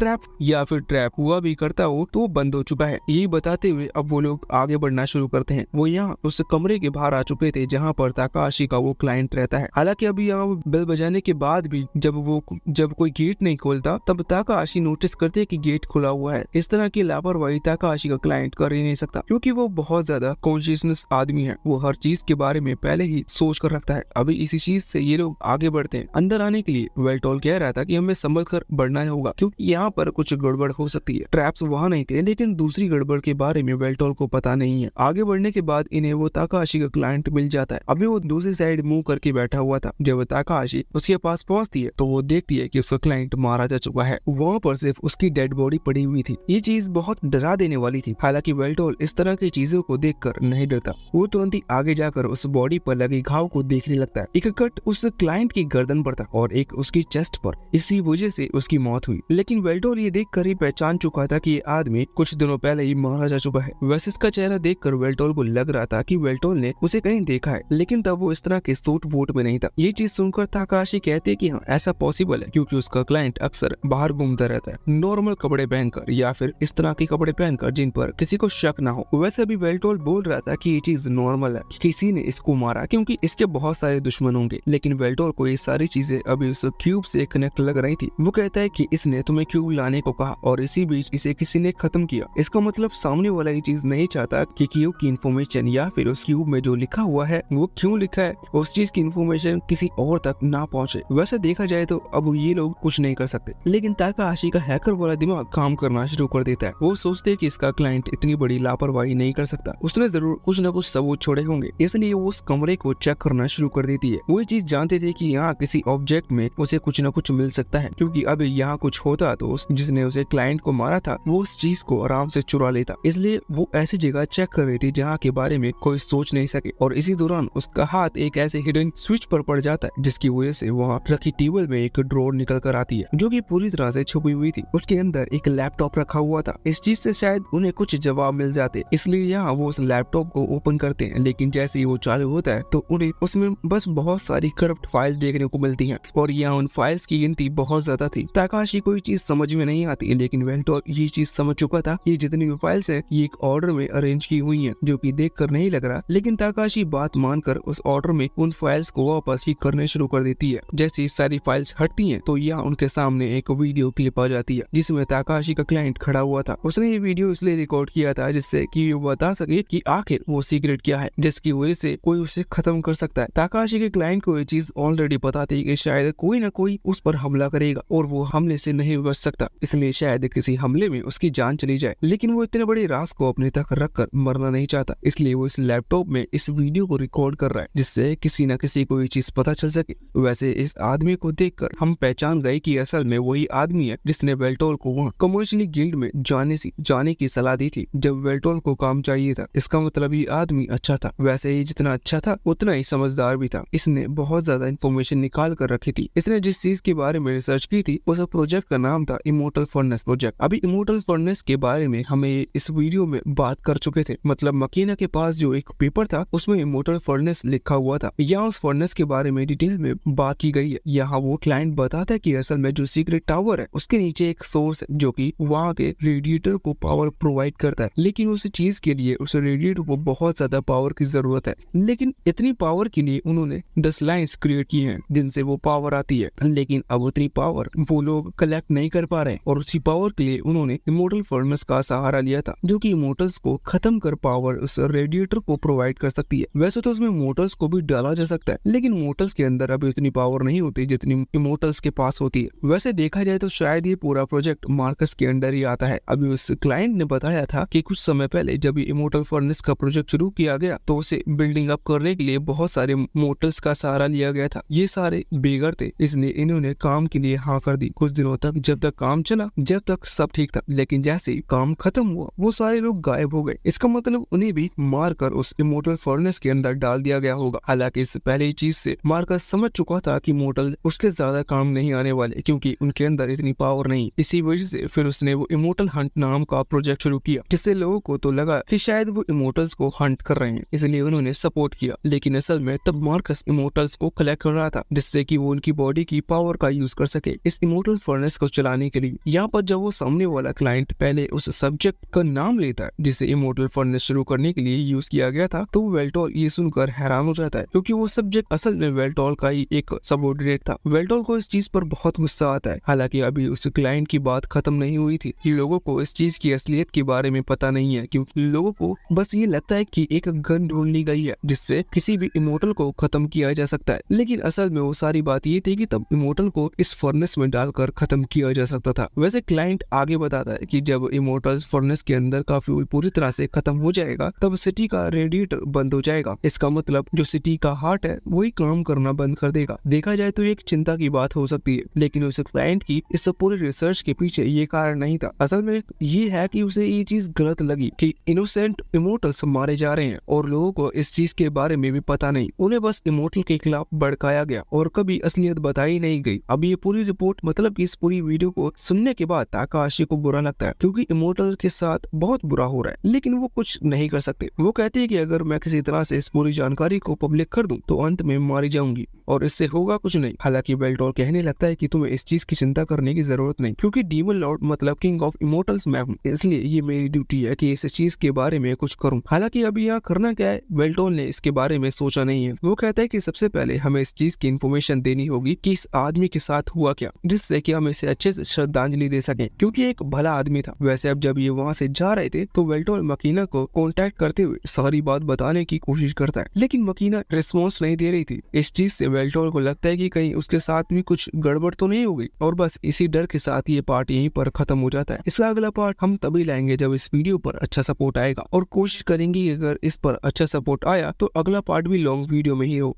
ट्रैप हुआ भी करता हो तो वो बंद हो चुका है। यही बताते हुए अब वो लोग आगे बढ़ना शुरू करते हैं। वो यहाँ उस कमरे के बाहर आ चुके थे जहाँ पर ताकाहाशी का वो क्लाइंट रहता है। हालांकि अभी यहाँ बेल बजाने के बाद भी जब कोई गेट नहीं खोलता तब ताकाहाशी नोटिस करते हैं कि गेट खुला हुआ है। इस तरह की लापरवाही ताकाहाशी का क्लाइंट कर ही नहीं सकता क्योंकि वो बहुत ज्यादा कॉन्शियसनेस आदमी है। वो हर चीज के बारे में पहले ही सोच कर रखता है। अभी इसी चीज से ये लोग आगे बढ़ते हैं। अंदर आने के लिए वेल्टोल कह रहा था कि हमें संभल कर बढ़ना होगा क्योंकि यहाँ पर कुछ गड़बड़ हो सकती है। ट्रैप्स वहाँ नहीं थे, लेकिन दूसरी गड़बड़ के बारे में वेल्टोल को पता नहीं है। आगे बढ़ने के बाद इन्हें वो ताकाहाशी का क्लाइंट मिल जाता है। अभी वो दूसरी साइड मुंह करके बैठा हुआ था। जब ताकाहाशी उसके पास पहुंचती है तो वो देखती है कि उसका क्लाइंट मारा जा चुका है। वहाँ पर सिर्फ उसकी डेड बॉडी पड़ी हुई थी। ये चीज बहुत डरा देने वाली थी। हालांकि वेल्टोल इस तरह की चीजों को देखकर नहीं डरता। वो तुरंत ही आगे जाकर उस बॉडी पर लगे घाव को देखने लगता है। एक कट उस क्लाइंट की गर्दन पर था और एक उसकी चेस्ट पर। इसी वजह से उसकी मौत हुई। लेकिन वेल्टोल ये देखकर ही पहचान चुका था कि ये आदमी कुछ दिनों पहले ही मारा जा चुका है। वैसे इसका चेहरा देखकर वेल्टोल को लग रहा था कि वेल्टोल ने उसे कहीं देखा है, लेकिन तब वो इस तरह के सूट बूट में नहीं था। ये चीज सुनकर ताकाहाशी कहते हैं कि हाँ ऐसा पॉसिबल है क्योंकि उसका क्लाइंट अक्सर बाहर घूमता रहता है, नॉर्मल कपड़े पहनकर या फिर इस तरह के कपड़े पहनकर जिन पर किसी को शक ना हो। वैसे भी वेल्टोल बोल रहा था कि ये चीज नॉर्मल नॉर्मल है कि किसी ने इसको मारा क्योंकि इसके बहुत सारे दुश्मन होंगे, लेकिन वेल्टोर को ये सारी चीजें अभी उस क्यूब से कनेक्ट लग रही थी। वो कहता है कि इसने तुम्हें क्यूब लाने को कहा और इसी बीच इसे किसी ने खत्म किया। इसका मतलब सामने वाला ये चीज नहीं चाहता कि क्यूब की इन्फॉर्मेशन या फिर उस क्यूब में जो लिखा हुआ है वो क्यों लिखा है उस चीज की इन्फॉर्मेशन किसी और तक ना पहुंचे। वैसे देखा जाए तो अब ये लोग कुछ नहीं कर सकते, लेकिन ताकाहाशी का हैकर वाला दिमाग काम करना शुरू कर देता है। वो सोचते है कि इसका क्लाइंट इतनी बड़ी लापरवाही नहीं कर सकता, उसने जरूर कुछ न कुछ सबूत छोड़े होंगे, इसलिए वो उस कमरे को चेक करना शुरू कर देती है। वो ये चीज जानते थे कि यहाँ किसी ऑब्जेक्ट में उसे कुछ न कुछ मिल सकता है, क्योंकि अब यहाँ कुछ होता तो जिसने उसे क्लाइंट को मारा था वो उस चीज को आराम से चुरा लेता। इसलिए वो ऐसी जगह चेक कर रही थी जहाँ के बारे में कोई सोच नहीं सके, और इसी दौरान उसका हाथ एक ऐसे हिडन स्विच पर पड़ जाता है जिसकी वजह से वहाँ रखी टेबल में एक ड्रॉर निकल कर आती है जो कि पूरी तरह से छुपी हुई थी। उसके अंदर एक लैपटॉप रखा हुआ था। इस चीज से शायद उन्हें कुछ जवाब मिल जाते, इसलिए यहाँ वो उस लैपटॉप को ओपन करते हैं, लेकिन जैसे ही वो चालू होता है तो उन्हें उसमें बस बहुत सारी करप्ट फाइल्स देखने को मिलती हैं, और यहाँ उन फाइल्स की गिनती बहुत ज्यादा थी। ताकाहाशी को ये चीज समझ में नहीं आती, लेकिन वेल्टोर ये चीज समझ चुका था कि जितनी भी फाइल्स है ये एक ऑर्डर में अरेंज की हुई है, जो कि देख कर नहीं लग रहा, लेकिन ताकाहाशी बात मानकर उस ऑर्डर में उन फाइल्स को वापस ही करने शुरू कर देती है। जैसे ही सारी फाइल्स हटती हैं तो यहाँ उनके सामने एक वीडियो क्लिप आ जाती है जिसमें ताकाहाशी का क्लाइंट खड़ा हुआ था। उसने ये वीडियो इसलिए रिकॉर्ड किया था जिससे कि वो बता सके कि आखिर वो सीक्रेट क्या है जिसकी वजह से कोई उसे खत्म कर सकता है। ताकाहाशी के क्लाइंट को ये चीज ऑलरेडी पता थी कि शायद कोई ना कोई उस पर हमला करेगा और वो हमले से नहीं बच सकता, इसलिए शायद किसी हमले में उसकी जान चली जाए, लेकिन वो इतने बड़े राज को अपने तक रखकर मरना नहीं चाहता, इसलिए वो इस लैपटॉप में इस वीडियो को रिकॉर्ड कर रहा है जिससे किसी न किसी को ये चीज पता चल सके। वैसे इस आदमी को देखकर हम पहचान गए कि असल में वही आदमी है जिसने वेल्टोर को वहाँ कमर्शियली गिल्ड में जाने की सलाह दी थी जब वेल्टोर को काम चाहिए था। इसका मतलब ये आदमी अच्छा था। वैसे ही जितना अच्छा था उतना ही समझदार भी था। इसने बहुत ज्यादा इन्फॉर्मेशन निकाल कर रखी थी। इसने जिस चीज के बारे में रिसर्च की थी उस प्रोजेक्ट का नाम था इमोर्टल फर्नेस प्रोजेक्ट। अभी इमोर्टल फर्नेस के बारे में हमें इस वीडियो में बात कर चुके थे, मतलब मकीना के पास जो एक पेपर था उसमें इमोर्टल फर्नेस लिखा हुआ था। यहाँ उस फर्नेस के बारे में डिटेल में बात की गई है। यहाँ वो क्लाइंट बताता है कि असल में जो सीक्रेट टावर है उसके नीचे एक सोर्स है जो कि वहाँ के रेडिएटर को पावर प्रोवाइड करता है, लेकिन उस चीज के लिए उस रेडिएटर को बहुत ज्यादा पावर की जरूरत है। लेकिन इतनी पावर के लिए उन्होंने 10 लाइन्स क्रिएट की हैं जिनसे वो पावर आती है, लेकिन अब उतनी पावर वो लोग कलेक्ट नहीं कर पा रहे और उसी पावर के लिए उन्होंने इमोर्टल फर्नेस का सहारा लिया था जो कि इमोर्टल्स को खत्म कर पावर उस रेडिएटर को प्रोवाइड कर सकती है। वैसे तो उसमें मोटर्स को भी डाला जा सकता है, लेकिन मोटर्स के अंदर अभी उतनी पावर नहीं होती जितनी इमोर्टल्स के पास होती है। वैसे देखा जाए तो शायद ये पूरा प्रोजेक्ट मार्कस के अंडर ही आता है। अभी उस क्लाइंट ने बताया था कि कुछ समय पहले जब इमोर्टल फर्नेस का प्रोजेक्ट शुरू किया गया तो उसे बिल्डिंग अप करने के लिए बहुत सारे मोटर्स का सहारा लिया गया था। ये सारे बेगर थे, इसलिए इन्होंने काम के लिए हाँ कर दी कुछ दिनों तक। जब तक काम चला जब तक सब ठीक था, लेकिन जैसे ही काम खत्म हुआ वो सारे लोग गायब हो गए। इसका मतलब उन्हें भी मारकर उस इमोर्टल फर्नेस के अंदर डाल दिया गया होगा। हालांकि इस पहले चीज से मार्कस समझ चुका था कि मोर्टल उसके ज्यादा काम नहीं आने वाले क्योंकि उनके अंदर इतनी पावर नहीं। इसी वजह से फिर उसने वो इमोर्टल हंट नाम का प्रोजेक्ट शुरू किया जिससे लोगों को तो लगा कि शायद वो इमोर्टल्स को हंट कर रहे हैं, इसलिए उन्होंने सपोर्ट किया। लेकिन असल में तब मार्कस इमोर्टल्स को कलेक्ट कर रहा था जिससे कि वो उनकी बॉडी की पावर का यूज कर सके इस इमोर्टल फर्नेस को चलाने के लिए। यहाँ पर जब वो सामने वाला क्लाइंट पहले उस सब्जेक्ट का नाम लेता है जिसे इमोर्टल फर्नेस शुरू करने के लिए यूज किया गया था तो वेल्टोर ये सुनकर हैरान हो जाता है क्योंकि वो सब्जेक्ट असल में वेल्टोर का ही एक सबऑर्डिनेट था। वेल्टोर को इस चीज पर बहुत गुस्सा आता है। हालांकि अभी उस क्लाइंट की बात खत्म नहीं हुई थी। लोगों को इस चीज की असलियत के बारे में पता नहीं है क्योंकि लोगों को बस ये लगता है कि एक गन ढूंढ ली गई है जिससे किसी भी इमोर्टल को खत्म किया जा सकता है, लेकिन असल में वो सारी बात ये थी कि तब इमोर्टल को इस फर्नेस में डालकर खत्म किया जा सकता था। वैसे क्लाइंट आगे बताता है कि जब इमोर्टल्स फर्नेस के अंदर का फ्यूल पूरी तरह से खत्म हो जाएगा तब सिटी का रेडिएटर बंद हो जाएगा। इसका मतलब जो सिटी का हार्ट है वही काम करना बंद कर देगा। देखा जाए तो एक चिंता की बात हो सकती है, लेकिन उस क्लाइंट की इस पूरे रिसर्च के पीछे ये कारण नहीं था। असल में ये है कि उसे ये चीज गलत लगी कि इनोसेंट इमोर्टल्स मारे जा रहे हैं और लोगों को इस चीज के बारे में भी पता नहीं। उन्हें बस इमोर्टल के खिलाफ भड़काया गया और कभी असलियत बताई नहीं गई। अब ये पूरी रिपोर्ट मतलब इस पूरी वीडियो को सुनने के बाद ताकाहाशी को बुरा लगता है क्योंकि इमोर्टल के साथ बहुत बुरा हो रहा है, लेकिन वो कुछ नहीं कर सकते। वो कहते हैं कि अगर मैं किसी तरह से इस पूरी जानकारी को पब्लिक कर दूं तो अंत में मारी जाऊंगी और इससे होगा कुछ नहीं। हालांकि वेल्टोर कहने लगता है कि तुम्हें इस चीज की चिंता करने की जरूरत नहीं क्योंकि डीमन लॉर्ड मतलब किंग ऑफ इमोर्टल्स मैं हूँ, इसलिए ये मेरी ड्यूटी है कि इस चीज के बारे में कुछ करूँ। हालांकि अभी यहाँ करना क्या है, वेल्टोन ने इसके बारे में सोचा नहीं है। वो कहता है कि सबसे पहले हमें इस चीज की इन्फॉर्मेशन देनी होगी कि इस आदमी के साथ हुआ क्या, जिससे कि हम इसे अच्छे से श्रद्धांजलि दे सकें, क्योंकि एक भला आदमी था। वैसे अब जब ये वहाँ से जा रहे थे तो वेल्टोन मकीना को कांटेक्ट करते हुए सारी बात बताने की कोशिश करता है, लेकिन मकीना रिस्पॉन्स नहीं दे रही थी। इस चीज से वेल्टोन को लगता है कि कहीं उसके साथ भी कुछ गड़बड़ तो नहीं हो गई, और बस इसी डर के साथ ये पार्ट यहीं पर खत्म हो जाता है। इसका अगला पार्ट हम तभी लाएंगे जब इस वीडियो पर अच्छा सपोर्ट आएगा, और कोशिश करेंगे अगर इस पर अच्छा सपोर्ट आया तो अगला पार्ट भी लॉन्ग वीडियो में ही हो।